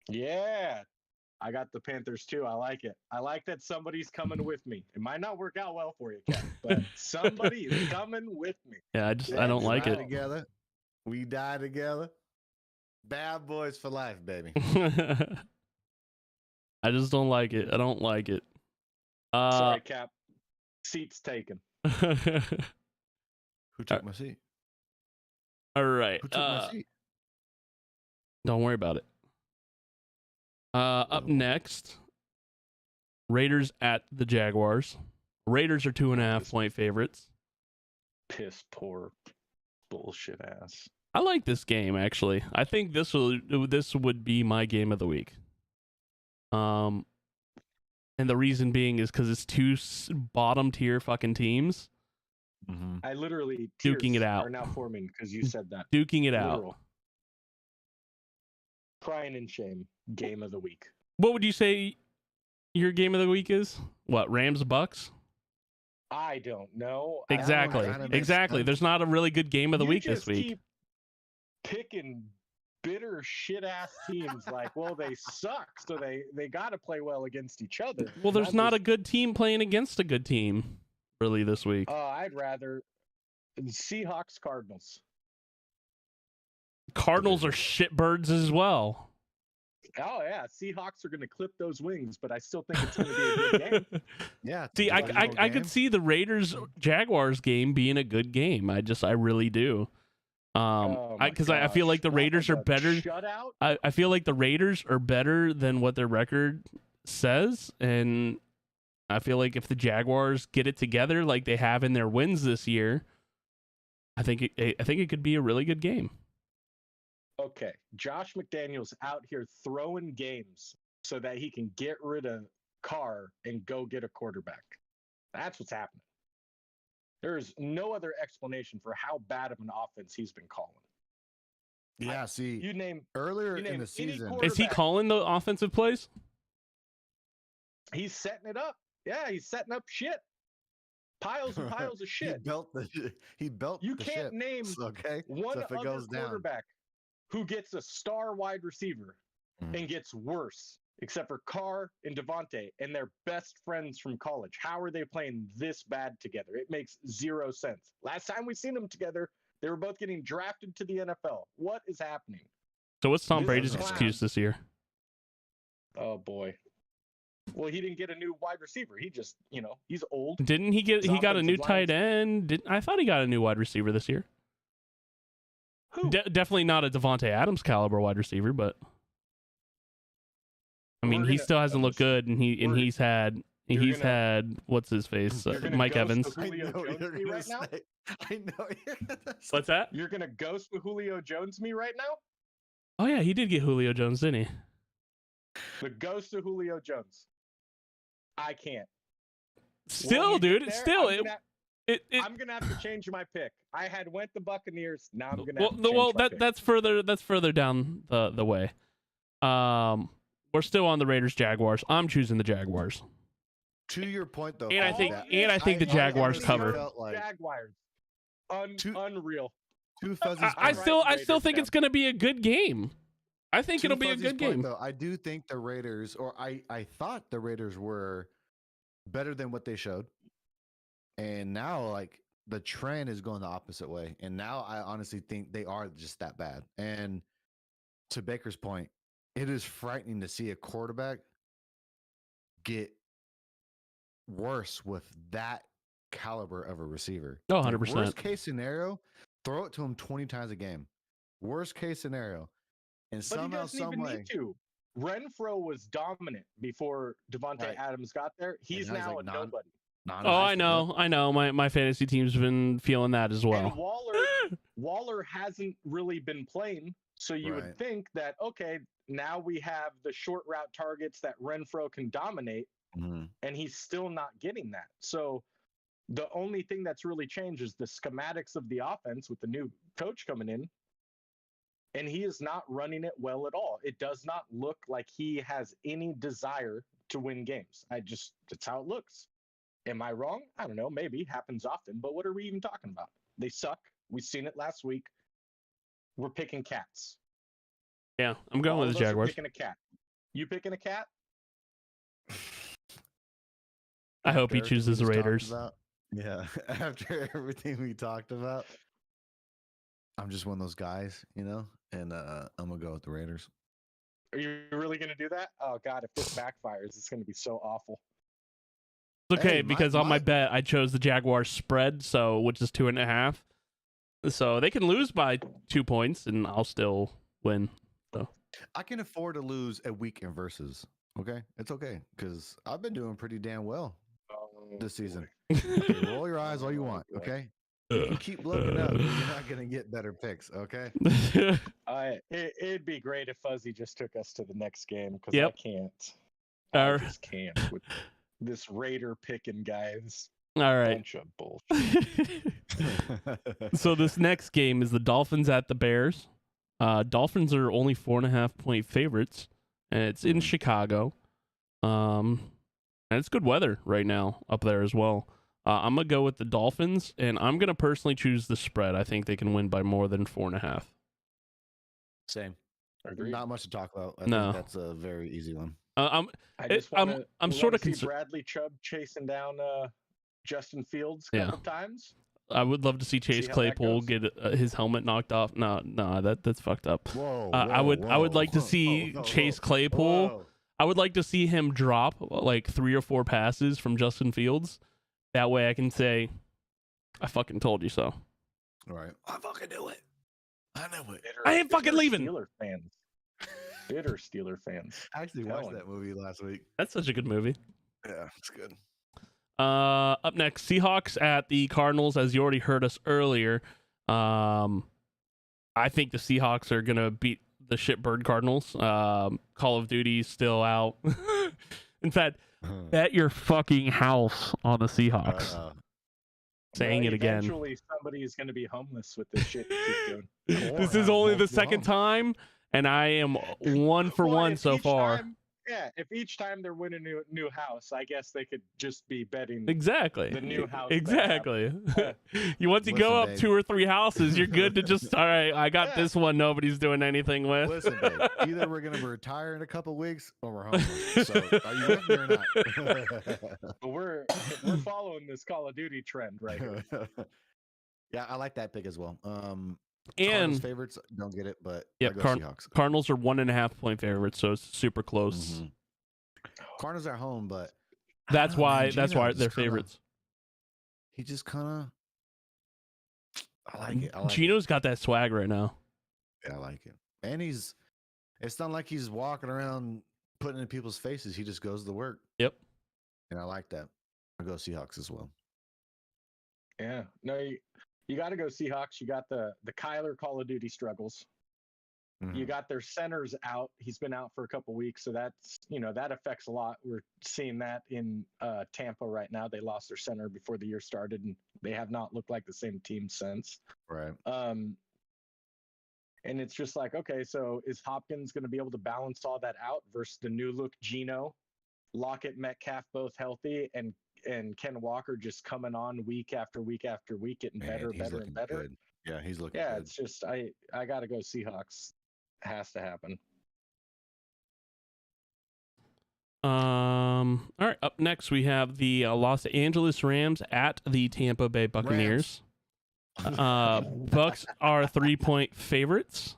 Yeah, I got the Panthers too. I like it. I like that somebody's coming with me. It might not work out well for you, Ken, but somebody is coming with me. Yeah, I don't like it. Together. We die together. Bad boys for life, baby. I just don't like it. I don't like it. Sorry, Cap. Seat's taken. Who took my seat? All right. Who took my seat? Don't worry about it. Up next, Raiders at the Jaguars. Raiders are 2.5 point favorites. Piss poor bullshit ass. I like this game, actually. I think this would be my game of the week. And the reason being is because it's two bottom tier fucking teams. Mm-hmm. I literally duking it out are now forming because you said that. Duking it Literal. out. Crying in shame. Game of the week. What would you say your game of the week is? What, Rams Bucks? I don't know. Exactly. Exactly. There's not a really good game of the week this week. Keep picking bitter shit ass teams like, well, they suck, so they got to play well against each other. Well, there's not a good team playing against a good team really this week. I'd rather Seahawks Cardinals. Cardinals are shitbirds as well. Oh yeah, Seahawks are going to clip those wings, but I still think it's going to be a good game. Yeah. See, I could see the Raiders Jaguars game being a good game. I really do. Because I feel like the Raiders are better. Shutout? I feel like the Raiders are better than what their record says, and I feel like if the Jaguars get it together like they have in their wins this year, I think it could be a really good game. Okay, Josh McDaniels out here throwing games so that he can get rid of Carr and go get a quarterback. That's what's happening. There's no other explanation for how bad of an offense he's been calling. Yeah, You name earlier in the season. Is he calling the offensive plays? He's setting it up. Yeah, he's setting up shit. Piles and piles of shit. He built You the can't ship, name okay? one So if it other goes down. quarterback who gets a star wide receiver and gets worse, except for Carr and Devontae, and they're best friends from college. How are they playing this bad together? It makes zero sense. Last time we seen them together, they were both getting drafted to the NFL. What is happening? So what's Tom Brady's excuse this year? Oh boy. Well, he didn't get a new wide receiver. He just, he's old. Didn't he get? He got a new tight end. I thought he got a new wide receiver this year. Who? Definitely not a Devontae Adams caliber wide receiver, but I mean, he still hasn't looked good, and he's had what's his face, Mike Evans. I know you're gonna What's that? You're gonna ghost the Julio Jones me right now? Oh yeah, he did get Julio Jones, didn't he? The ghost of Julio Jones. I can't. Still, dude. I'm gonna have to change my pick. I had went the Buccaneers. Now I'm gonna. Have to change my pick. That's further down the way. We're still on the Raiders Jaguars. I'm choosing the Jaguars. To your point, though, and I think the Jaguars cover. Jaguars, unreal. I still think it's gonna be a good game. I think it'll be a good game. Though, I do think the Raiders, or I thought the Raiders were better than what they showed. And now, like, the trend is going the opposite way. And now I honestly think they are just that bad. And to Baker's point, it is frightening to see a quarterback get worse with that caliber of a receiver. Oh, 100%. Worst case scenario, throw it to him 20 times a game. Worst case scenario. And somehow, some way. Need to. Renfro was dominant before Devontae Adams got there. He's now a nobody. Oh, I know. My fantasy team's been feeling that as well. And Waller hasn't really been playing, so you would think that, okay, now we have the short route targets that Renfro can dominate, and he's still not getting that. So the only thing that's really changed is the schematics of the offense with the new coach coming in, and he is not running it well at all. It does not look like he has any desire to win games. That's how it looks. Am I wrong? I don't know. Maybe. Happens often. But what are we even talking about? They suck. We've seen it last week. We're picking cats. Yeah, I'm going with the Jaguars. Picking a cat. You picking a cat? I hope he chooses the Raiders. Yeah, after everything we talked about, I'm just one of those guys, and I'm going to go with the Raiders. Are you really going to do that? Oh, God, if this backfires, it's going to be so awful. It's okay, because on my bet, I chose the Jaguars spread, which is 2.5. So they can lose by 2 points, and I'll still win. So I can afford to lose a week in versus. Okay, it's okay, because I've been doing pretty damn well this season. Okay, roll your eyes all you want, okay? You keep looking up, you're not going to get better picks, okay? It'd be great if Fuzzy just took us to the next game, because I can't. I just can't with this Raider picking guys. All right. Bunch of bullshit. So this next game is the Dolphins at the Bears. Dolphins are only 4.5-point favorites, and it's in Chicago. And it's good weather right now up there as well. I'm going to go with the Dolphins, and I'm going to personally choose the spread. I think they can win by more than 4.5. Same. Not much to talk about. I think that's a very easy one. I'm sort of concerned. Bradley Chubb chasing down Justin Fields a couple times. I would love to see Chase Claypool get his helmet knocked off. No, that's fucked up. I would like to see Chase Claypool. Whoa. I would like to see him drop like 3 or 4 passes from Justin Fields. That way I can say, I fucking told you so. All right. I fucking knew it. I knew it. I ain't fucking leaving. Steeler fans. Bitter Steeler fans. I actually watched that movie last week. That's such a good movie. Yeah, it's good. Up next, Seahawks at the Cardinals. As you already heard us earlier, I think the Seahawks are gonna beat the shitbird Cardinals. Call of Duty's still out. In fact, bet your fucking house on the Seahawks. Saying it again. Eventually, somebody is gonna be homeless with this shit. Keep going. This is only the second time, and I am 1 for 1 so far. If each time they're winning a new house, I guess they could just be betting the new house. Exactly. Once you go up 2 or 3 houses, you're good to just, all right, I got this one nobody's doing anything with. Listen, babe, either we're going to retire in a couple weeks or we're homeless. So are you with me or not? We're following this Call of Duty trend right here. Yeah, I like that pick as well. And Cardinals favorites, don't get it, but Seahawks. Cardinals are 1.5-point favorites, so it's super close. Cardinals are home, but that's why they're favorites. He just kind of, I like it. Gino's got that swag right now. Yeah, I like it, and it's not like he's walking around putting it in people's faces. He just goes to work. Yep, and I like that. I'll go Seahawks as well. Yeah, no. You got to go Seahawks. You got the Kyler Call of Duty struggles. You got their centers out. He's been out for a couple weeks, so that's that affects a lot. We're seeing that in Tampa right now. They lost their center before the year started, and they have not looked like the same team since. Right. And it's just like, okay, so is Hopkins going to be able to balance all that out versus the new look Geno, Lockett, Metcalf both healthy, and Ken Walker just coming on week after week after week, getting better and better. Good. Yeah, he's looking good. It's just I gotta go Seahawks. Has to happen. All right, up next we have the Los Angeles Rams at the Tampa Bay Buccaneers. Bucks are 3-point favorites.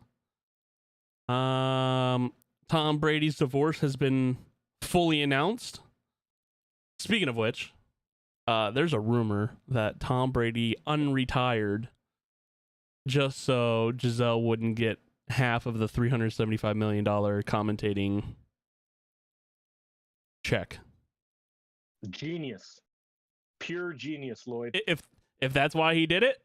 Tom Brady's divorce has been fully announced. Speaking of which, there's a rumor that Tom Brady unretired just so Giselle wouldn't get half of the $375 million commentating check. Genius. Pure genius, Lloyd. If that's why he did it,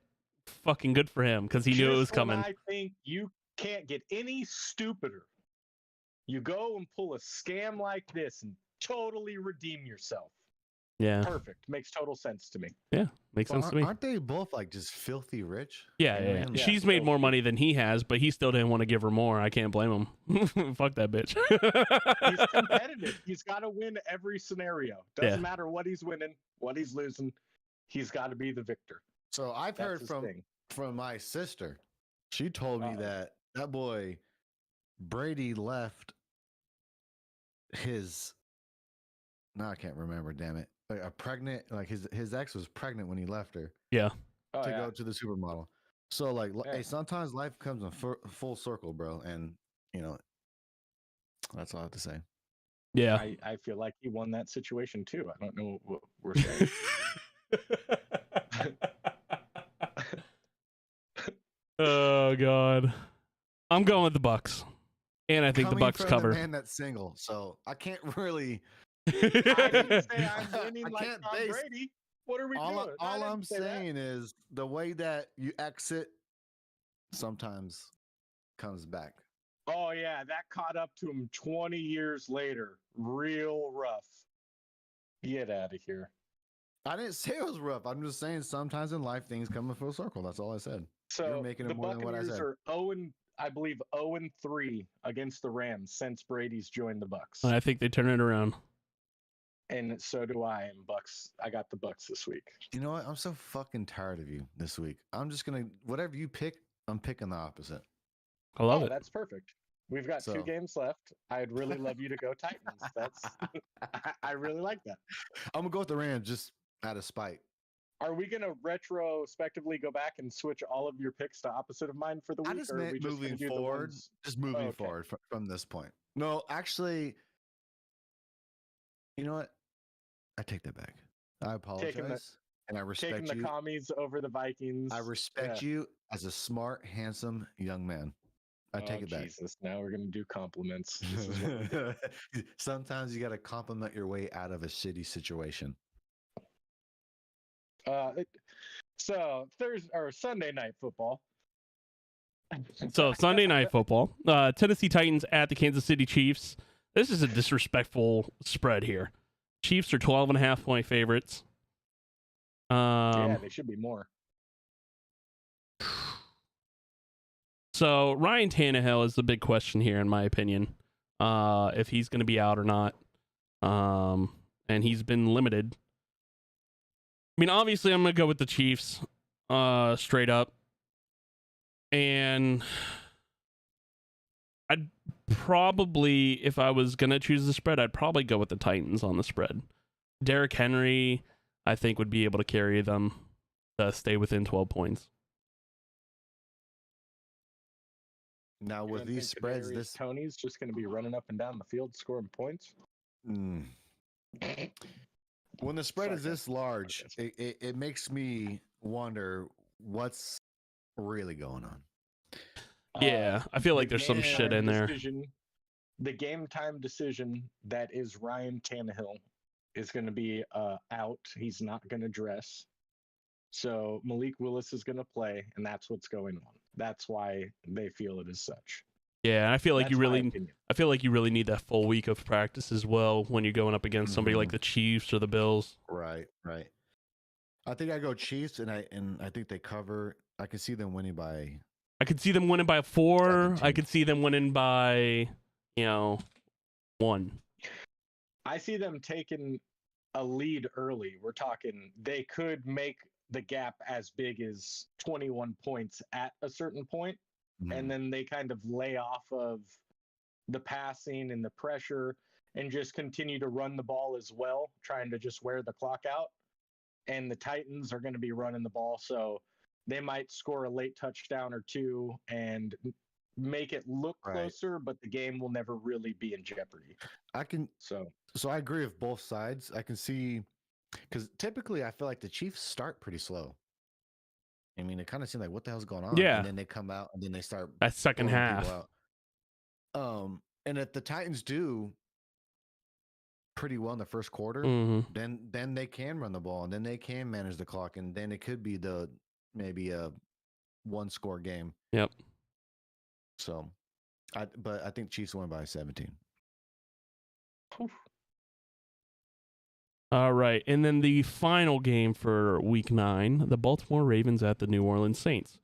fucking good for him, because he knew it was coming. I think you can't get any stupider. You go and pull a scam like this and totally redeem yourself. Yeah. Perfect. Makes total sense to me. Yeah, makes sense to me. Aren't they both like just filthy rich? Yeah. She's made more money than he has, but he still didn't want to give her more. I can't blame him. Fuck that bitch. He's competitive. He's got to win every scenario. Doesn't matter what he's winning, what he's losing. He's got to be the victor. So I've heard from my sister. She told me that boy Brady left his. No, I can't remember. Damn it! Like a pregnant, like his ex was pregnant when he left her. Yeah. To go to the supermodel. So like, hey, sometimes life comes in full circle, bro, and you know, that's all I have to say. Yeah. I feel like he won that situation too. I don't know what we're saying. Oh God, I'm going with the Bucks, and I think the Bucks cover. Man, that's single, so I can't really. I didn't say I'm winning like Tom Brady. What are we doing? All I'm saying is the way that you exit sometimes comes back. Oh yeah, that caught up to him 20 years later. Real rough. Get out of here. I didn't say it was rough. I'm just saying sometimes in life things come in full circle. That's all I said. So you're making it more than what I said. Are 0-3 against the Rams since Brady's joined the Bucks. I think they turn it around. And so do I. And Bucks, I got the Bucks this week. You know what? I'm so fucking tired of you this week. I'm just gonna whatever you pick. I'm picking the opposite. I love it. That's perfect. We've got 2 games left. I'd really love you to go Titans. That's I really like that. I'm gonna go with the Rams just out of spite. Are we gonna retrospectively go back and switch all of your picks to opposite of mine for the week? I just meant moving forward. Just moving forward from this point. No, actually, you know what? I take that back. I apologize, and I respect you. Taking the commies over the Vikings. I respect you as a smart, handsome young man. I take it back. Jesus, now we're gonna do compliments. Sometimes you got to compliment your way out of a shitty situation. So Thursday or Sunday night football. So Sunday night football, Tennessee Titans at the Kansas City Chiefs. This is a disrespectful spread here. Chiefs are 12.5-point favorites. Yeah, they should be more. So Ryan Tannehill is the big question here, in my opinion, if he's going to be out or not. And he's been limited. I mean, obviously, I'm going to go with the Chiefs, straight up. And I'd probably, if I was going to choose the spread, I'd probably go with the Titans on the spread. Derrick Henry, I think, would be able to carry them to stay within 12 points. Now, with these spreads, Tony's just going to be running up and down the field scoring points. When the spread is this large, it makes me wonder what's really going on. Yeah, I feel like there's some shit in there. The game time decision that is Ryan Tannehill is going to be out. He's not going to dress. So Malik Willis is going to play, and that's what's going on. That's why they feel it as such. Yeah, I feel like you really need that full week of practice as well when you're going up against somebody like the Chiefs or the Bills. Right. I think I go Chiefs, and I think they cover. I can see them winning by. I could see them winning by 4. I could see them winning by, 1. I see them taking a lead early. We're talking they could make the gap as big as 21 points at a certain point, and then they kind of lay off of the passing and the pressure and just continue to run the ball as well, trying to just wear the clock out. And the Titans are going to be running the ball, so they might score a late touchdown or 2 and make it look closer, but the game will never really be in jeopardy. So I agree with both sides. I can see, because typically I feel like the Chiefs start pretty slow. I mean, it kind of seems like what the hell's going on? Yeah. And then they come out and then they start that second half. And if the Titans do pretty well in the first quarter, Mm-hmm. then they can run the ball and then they can manage the clock, and then it could be maybe a 1-score game. Yep. So, but I think Chiefs win by 17. All right, and then the final game for Week 9, the Baltimore Ravens at the New Orleans Saints.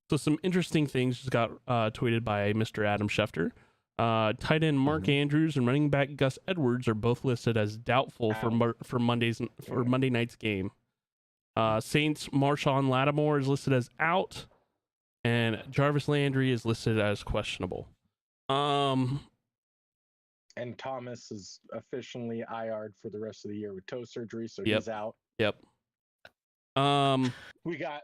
So some interesting things just got tweeted by Mr. Adam Schefter. Tight end Mark Andrews and running back Gus Edwards are both listed as doubtful for Monday night's game. Saints Marshawn Lattimore is listed as out, and Jarvis Landry is listed as questionable. And Thomas is officially IR'd for the rest of the year with toe surgery, so he's out. Yep. We got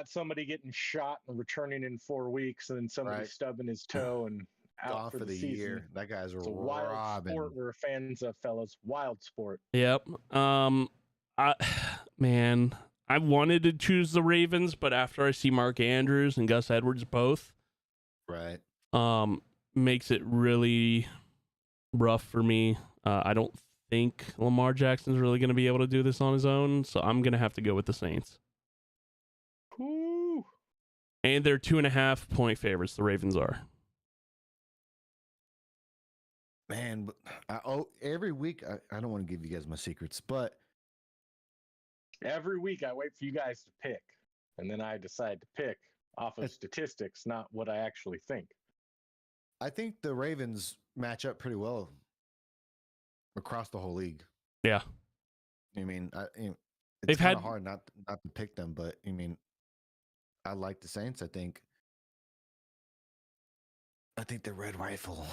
somebody getting shot and returning in 4 weeks, and then somebody stubbing his toe and out for the season. Year. That guy's a wild sport we're fans of, fellas. Wild sport. Yep. I wanted to choose the Ravens, but after I see Mark Andrews and Gus Edwards both, makes it really rough for me. I don't think Lamar Jackson's really going to be able to do this on his own, so I'm going to have to go with the Saints. Ooh. And they're 2.5-point favorites. The Ravens are. Man, every week I don't want to give you guys my secrets, but every week I wait for you guys to pick, and then I decide to pick off of statistics, not what I actually think. I think the Ravens match up pretty well across the whole league. Yeah. I mean, it's kind of hard not to pick them, but I mean, I like the Saints. I think the Red Rifle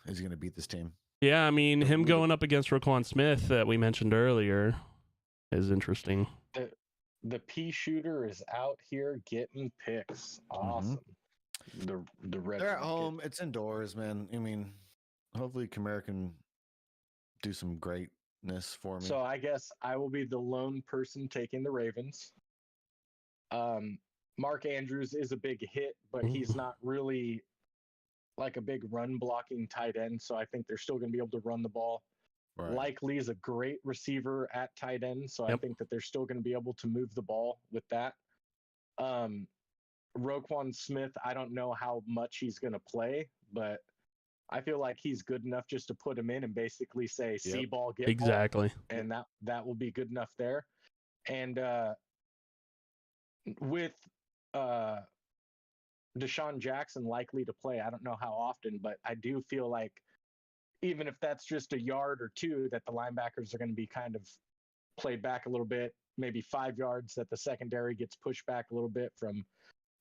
is going to beat this team. Yeah, I mean, him going up against Roquan Smith that we mentioned earlier is interesting. The pea shooter is out here getting picks. Awesome. The Red. They're at home. It's indoors, man. I mean, hopefully Kamara can do some greatness for me. So I guess I will be the lone person taking the Ravens. Mark Andrews is a big hit, but he's not really like a big run blocking tight end. So I think they're still going to be able to run the ball. Right. Likely is a great receiver at tight end. So I think that they're still going to be able to move the ball with that. Roquan Smith, I don't know how much he's going to play, but I feel like he's good enough just to put him in and basically say, see ball, get exactly ball. And that will be good enough there. And with Deshaun Jackson likely to play, I don't know how often, but I do feel like even if that's just a yard or two, that the linebackers are going to be kind of played back a little bit, maybe 5 yards, that the secondary gets pushed back a little bit from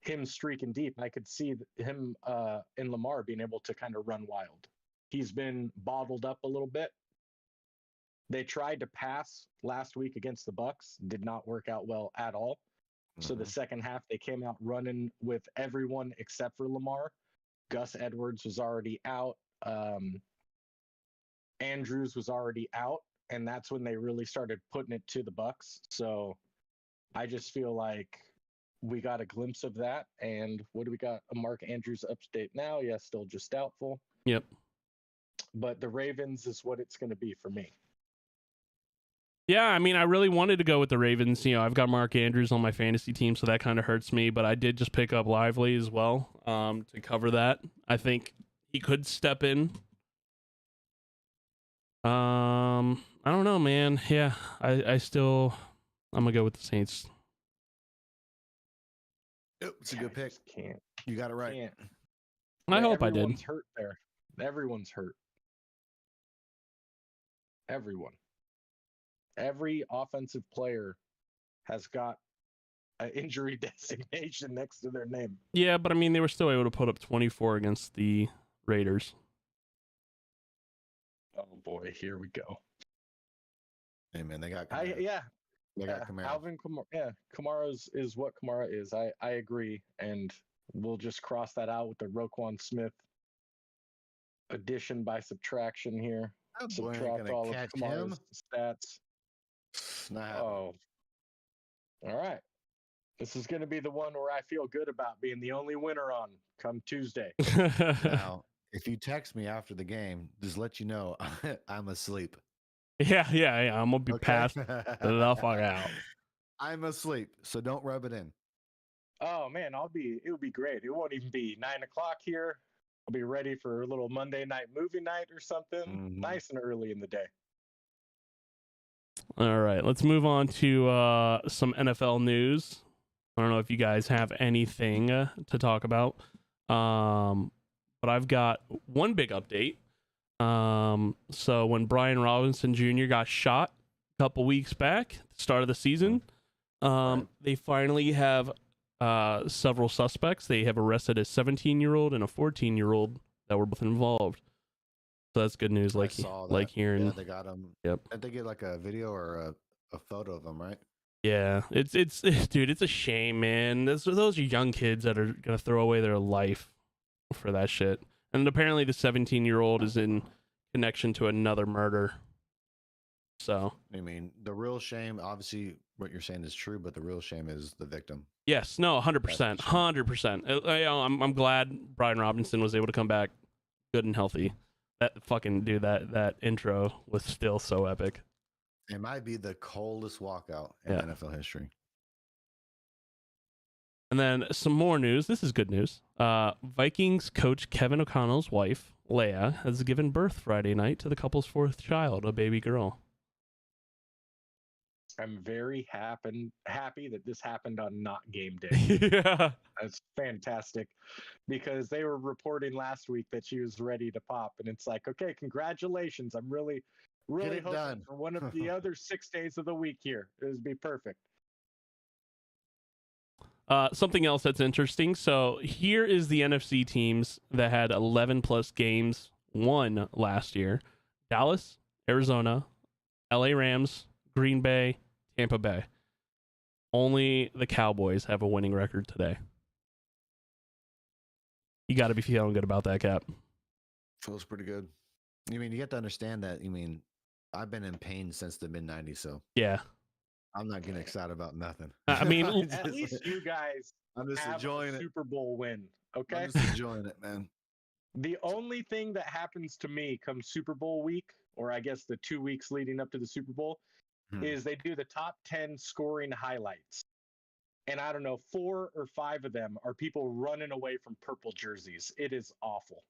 him streaking deep. I could see him and Lamar being able to kind of run wild. He's been bottled up a little bit. They tried to pass last week against the Bucs, did not work out well at all. So the second half, they came out running with everyone except for Lamar. Gus Edwards was already out. Andrews was already out, and that's when they really started putting it to the Bucs. So I just feel like we got a glimpse of that. And what do we got? A Mark Andrews update now? Yeah, still just doubtful. Yep. But the Ravens is what it's going to be for me. Yeah, I mean, I really wanted to go with the Ravens. You know, I've got Mark Andrews on my fantasy team, so that kind of hurts me. But I did just pick up Lively as well to cover that. I think he could step in. I don't know, man. Yeah, I'm gonna go with the Saints. It's a good pick. You got it right. Can't. I hope I did. Everyone's hurt there. Everyone's hurt. Everyone. Every offensive player has got an injury designation next to their name. Yeah, but I mean, they were still able to put up 24 against the Raiders. Oh boy, here we go. Hey man, they got Kamara. They got Kamara. Alvin Kamara. Yeah, Kamara is what Kamara is. I agree, and we'll just cross that out with the Roquan Smith addition by subtraction here. Subtract all of Kamara's stats. Oh, all right. This is going to be the one where I feel good about being the only winner on come Tuesday. Now, if you text me after the game, just let you know I'm asleep. Yeah. I'm gonna be passed the fuck out. I'm asleep, so don't rub it in. Oh man, it would be great. It won't even be 9 o'clock here. I'll be ready for a little Monday night movie night or something. Nice and early in the day. All right, let's move on to some NFL news. I don't know if you guys have anything to talk about, but I've got one big update. So when Brian Robinson Jr. got shot a couple weeks back, start of the season, they finally have several suspects. They have arrested a 17-year-old and a 14-year-old that were both involved. So that's good news. Like hearing, yeah, they got him. Yep. Did they get like a video or a photo of them, right? Yeah, it's dude, it's a shame, man. Those are young kids that are gonna throw away their life for that shit. And apparently, the 17-year-old is in connection to another murder. So I mean, the real shame, obviously, what you're saying is true, but the real shame is the victim. Yes, no, 100%, 100%. I'm glad Brian Robinson was able to come back good and healthy. That fucking dude, that intro was still so epic. It might be the coldest walkout in NFL history. And then some more news. This is good news. Vikings coach Kevin O'Connell's wife, Leah, has given birth Friday night to the couple's fourth child, a baby girl. I'm very happy that this happened on not game day. Yeah. That's fantastic, because they were reporting last week that she was ready to pop, and it's like, okay, congratulations. I'm really hoping done for one of the other 6 days of the week here. It would be perfect. Something else that's interesting. So here is the NFC teams that had 11 plus games won last year: Dallas, Arizona, LA Rams, Green Bay, Tampa Bay. Only the Cowboys have a winning record today. You got to be feeling good about that, Cap. Feels pretty good. You mean, you have to understand that. I've been in pain since the mid-90s, so yeah, I'm not getting excited about nothing. I mean, at least you guys I'm just have enjoying a it. Super Bowl win. Okay, I'm just enjoying it, man. The only thing that happens to me come Super Bowl week, or I guess the 2 weeks leading up to the Super Bowl, is they do the top 10 scoring highlights. And I don't know, 4 or 5 of them are people running away from purple jerseys. It is awful.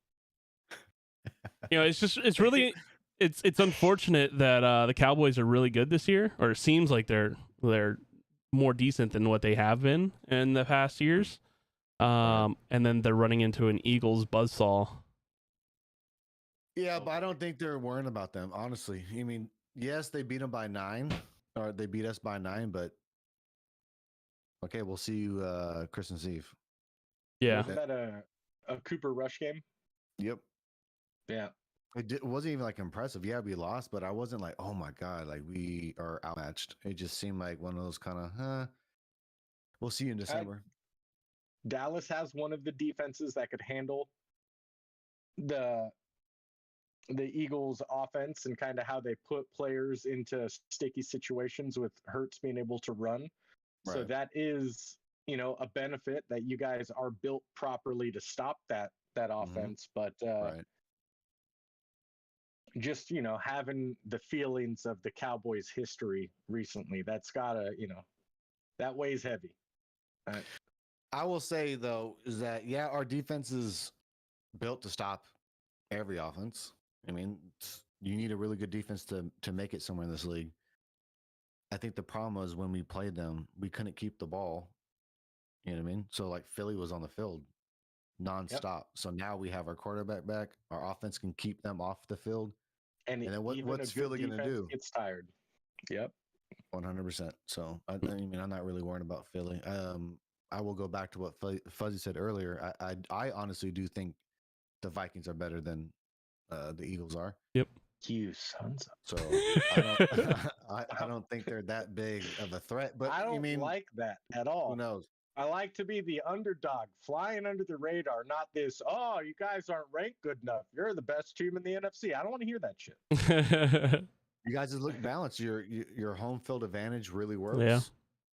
It's really unfortunate that the Cowboys are really good this year, or it seems like they're more decent than what they have been in the past years. And then they're running into an Eagles buzzsaw. Yeah, but I don't think they're worrying about them, honestly. I mean, yes, they beat them by 9, or they beat us by 9, but okay, we'll see you Christmas Eve. Yeah. Was that a Cooper Rush game? Yep. Yeah. It wasn't even like impressive. Yeah, we lost, but I wasn't like, oh my God, like we are outmatched. It just seemed like one of those kind of, we'll see you in December. Dallas has one of the defenses that could handle the Eagles offense and kind of how they put players into sticky situations with Hurts being able to run. Right. So that is, a benefit that you guys are built properly to stop that offense. But right. Just, having the feelings of the Cowboys history recently, that's gotta, that weighs heavy. I will say though, is that, yeah, our defense is built to stop every offense. I mean, you need a really good defense to make it somewhere in this league. I think the problem was when we played them, we couldn't keep the ball. You know what I mean? So like Philly was on the field nonstop. Yep. So now we have our quarterback back. Our offense can keep them off the field. And then what's Philly going to do? It's tired. Yep. 100%. So I mean, I'm not really worried about Philly. I will go back to what Fuzzy said earlier. I honestly do think the Vikings are better than the Eagles are. Yep. You sons of. So I don't think they're that big of a threat. But I don't like that at all. Who knows? I like to be the underdog, flying under the radar, not this, oh, you guys aren't ranked good enough. You're the best team in the NFC. I don't want to hear that shit. You guys just look balanced. Your home field advantage really works. Yeah.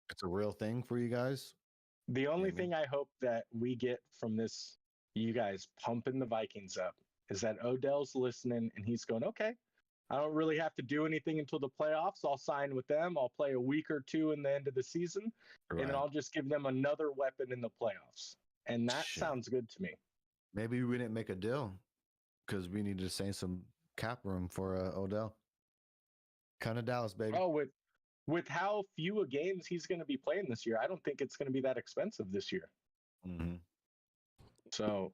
It's a real thing for you guys. The only thing I hope that we get from this, you guys pumping the Vikings up, is that Odell's listening and he's going, okay, I don't really have to do anything until the playoffs. I'll sign with them. I'll play a week or two in the end of the season, and then I'll just give them another weapon in the playoffs. And that sounds good to me. Maybe we didn't make a deal because we need to save some cap room for Odell. Kind of Dallas, baby. Oh, with how few games he's going to be playing this year, I don't think it's going to be that expensive this year. Mm-hmm. So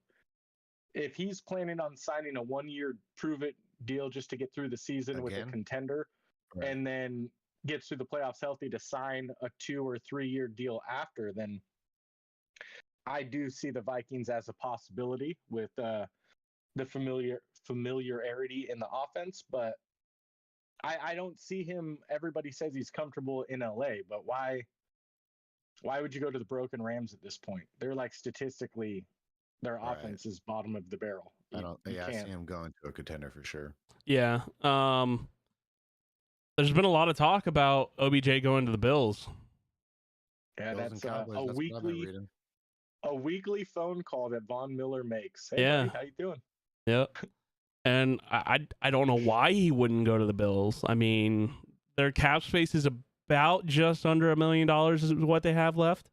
if he's planning on signing a 1-year prove-it deal just to get through the season with a contender, and then gets through the playoffs healthy to sign a 2 or 3 year deal after, then I do see the Vikings as a possibility with the familiarity in the offense, but I don't see him. Everybody says he's comfortable in LA, but why would you go to the broken Rams at this point? They're like statistically, their offense is bottom of the barrel. I see him going to a contender for sure. Yeah. There's been a lot of talk about OBJ going to the Bills. Yeah, that's a weekly phone call that Von Miller makes. Hey, buddy, how you doing? Yep. And I don't know why he wouldn't go to the Bills. I mean, their cap space is about just under $1 million is what they have left.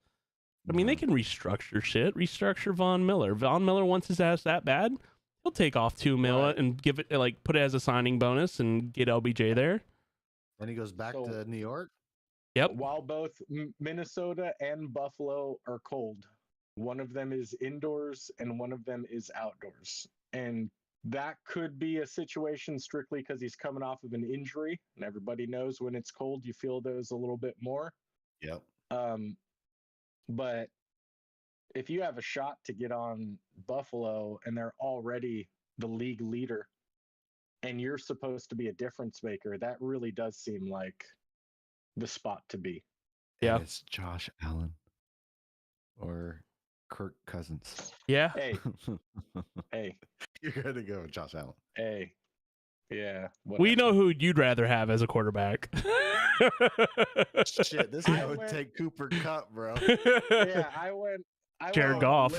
I mean, they can restructure shit. Restructure Von Miller. Von Miller wants his ass that bad, he'll take off $2 million and give it put it as a signing bonus and get LBJ there. And he goes back to New York. Yep. While both Minnesota and Buffalo are cold, one of them is indoors and one of them is outdoors, and that could be a situation strictly because he's coming off of an injury, and everybody knows when it's cold, you feel those a little bit more. Yep. But if you have a shot to get on Buffalo and they're already the league leader and you're supposed to be a difference maker, that really does seem like the spot to be. Yeah. And it's Josh Allen or Kirk Cousins. Yeah. Hey. You're going to go with Josh Allen. Hey. Yeah. Whatever. We know who you'd rather have as a quarterback. Shit, this guy would take Cooper Kupp, bro. Yeah, I went Jared Goff.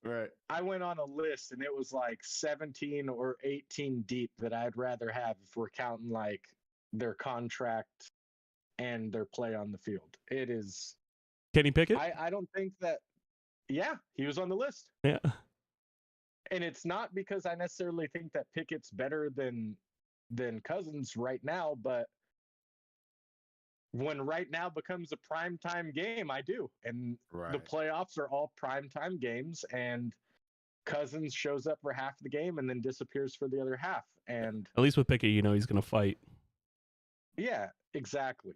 Right. I went on a list and it was like 17 or 18 deep that I'd rather have if we're counting like their contract and their play on the field. It is. Kenny Pickett? I don't think that. Yeah, he was on the list. Yeah. And it's not because I necessarily think that Pickett's better than Cousins right now, but when right now becomes a primetime game, I do. And the playoffs are all primetime games, and Cousins shows up for half the game and then disappears for the other half. And at least with Pickett, you know he's going to fight. Yeah, exactly.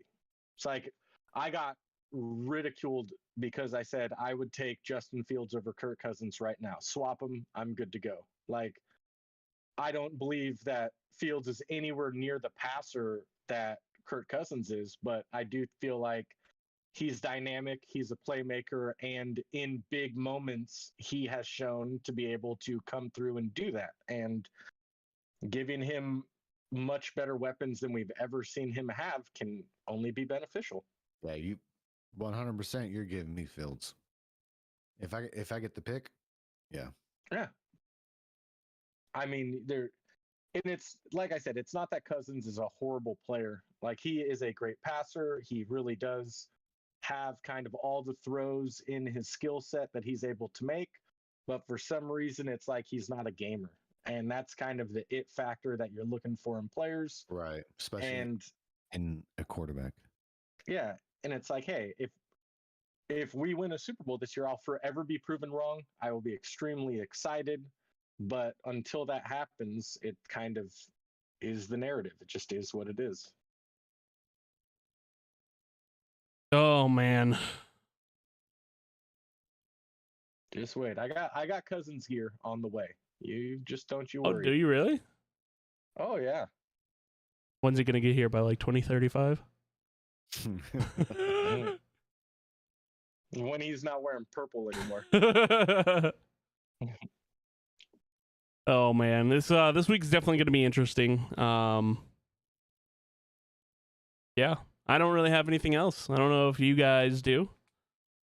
It's like I got ridiculed because I said I would take Justin Fields over Kirk Cousins right now. Swap them, I'm good to go. Like, I don't believe that Fields is anywhere near the passer that Kirk Cousins is, but I do feel like he's dynamic, he's a playmaker, and in big moments, he has shown to be able to come through and do that. And giving him much better weapons than we've ever seen him have can only be beneficial. Yeah, you 100% you're giving me Fields. If I get the pick, yeah. I mean, and it's like I said, it's not that Cousins is a horrible player. Like, he is a great passer. He really does have kind of all the throws in his skill set that he's able to make. But for some reason, it's like he's not a gamer. And that's kind of the it factor that you're looking for in players. Right. Especially in a quarterback. Yeah. And it's like, hey, if we win a Super Bowl this year, I'll forever be proven wrong. I will be extremely excited. But until that happens, it kind of is the narrative. It just is what it is. Oh, man. Just wait. I got Cousins gear on the way. You just don't you worry. Oh, do you really? Oh, yeah. When's he going to get here? By like 2035? When he's not wearing purple anymore. Oh, man. This week's definitely going to be interesting. Yeah. I don't really have anything else. I don't know if you guys do.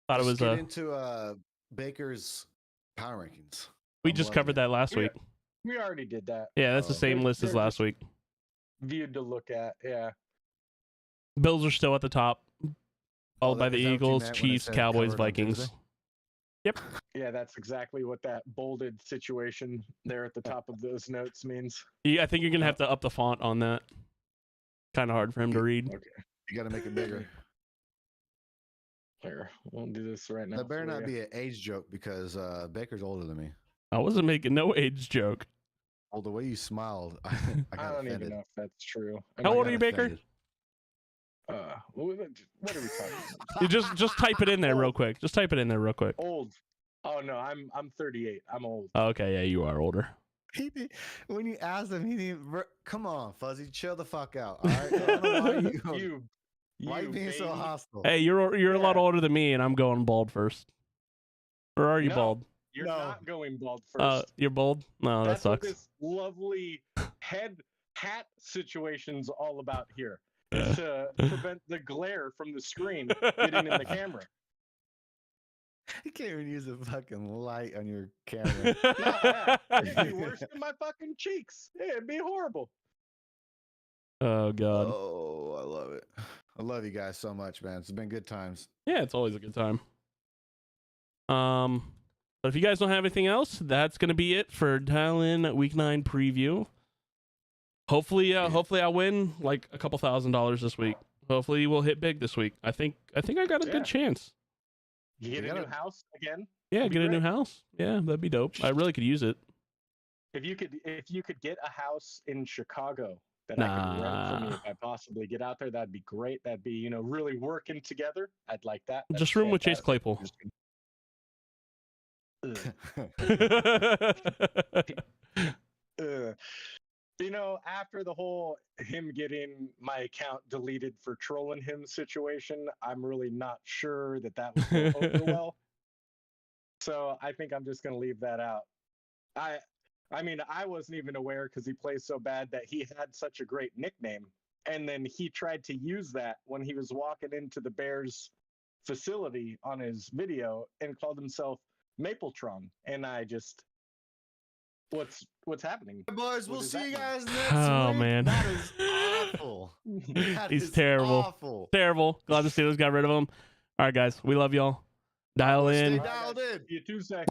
Thought it was get into Baker's power rankings. We just covered that last week. We already did that. Yeah, that's the same list as last week. viewed to look at. Yeah. Bills are still at the top, followed by the is that what you Eagles, meant when it Chiefs, said Cowboys, covered on Vikings. Tuesday? Yep. Yeah, that's exactly what that bolded situation there at the top of those notes means. Yeah, I think you're gonna have to up the font on that. Kind of hard for him to read. Okay. You got to make it bigger. Here, we'll do this right now. That better for not you. be an age joke because Baker's older than me. I wasn't making no age joke. Well, the way you smiled, I I got don't offended. even know if that's true. How old are you, Baker? Offended. What are we talking about? You just type it in there real quick. Just type it in there real quick. Old. Oh no, I'm 38. I'm old. Oh, okay, yeah, you are older. When you asked him, he didn't. Come on, Fuzzy, chill the fuck out. All right, I don't know why you being so baby. hostile? Hey, you're a lot older than me, and I'm going bald first. Or are you No, bald? You're No. not going bald first. You're bald? No, That's that what sucks. this lovely hat situation's all about here. Is to prevent the glare from the screen getting in the camera. You can't even use a fucking light on your camera. It'd be worse than my fucking cheeks. Yeah, it'd be horrible. Oh god. Oh, I love it. I love you guys so much, man. It's been good times. Yeah, it's always a good time. But if you guys don't have anything else, that's gonna be it for Dial In Week 9 preview. Hopefully I win like a couple $1,000s this week. Hopefully we'll hit big this week. I think I got a good chance. You get a new house again? Yeah, That'd be get a new great. house. Yeah, that'd be dope. I really could use it. If you could get a house in Chicago that I could rent for me if I possibly get out there, that'd be great. That'd be, really working together. I'd like that. That'd Just be room with Chase fantastic. Claypool. Ugh. After the whole him getting my account deleted for trolling him situation, I'm really not sure that was going over well. So I think I'm just going to leave that out. I mean, I wasn't even aware because he plays so bad that he had such a great nickname. And then he tried to use that when he was walking into the Bears facility on his video and called himself Mapletron. And I just... What's happening? Boys, we'll does see that you mean? guys next Oh, week. man. That is awful. That He's is terrible. Awful. Terrible. Glad the Steelers got rid of him. All right, guys. We love y'all. Dial Stay in. dialed in. See you Tuesday.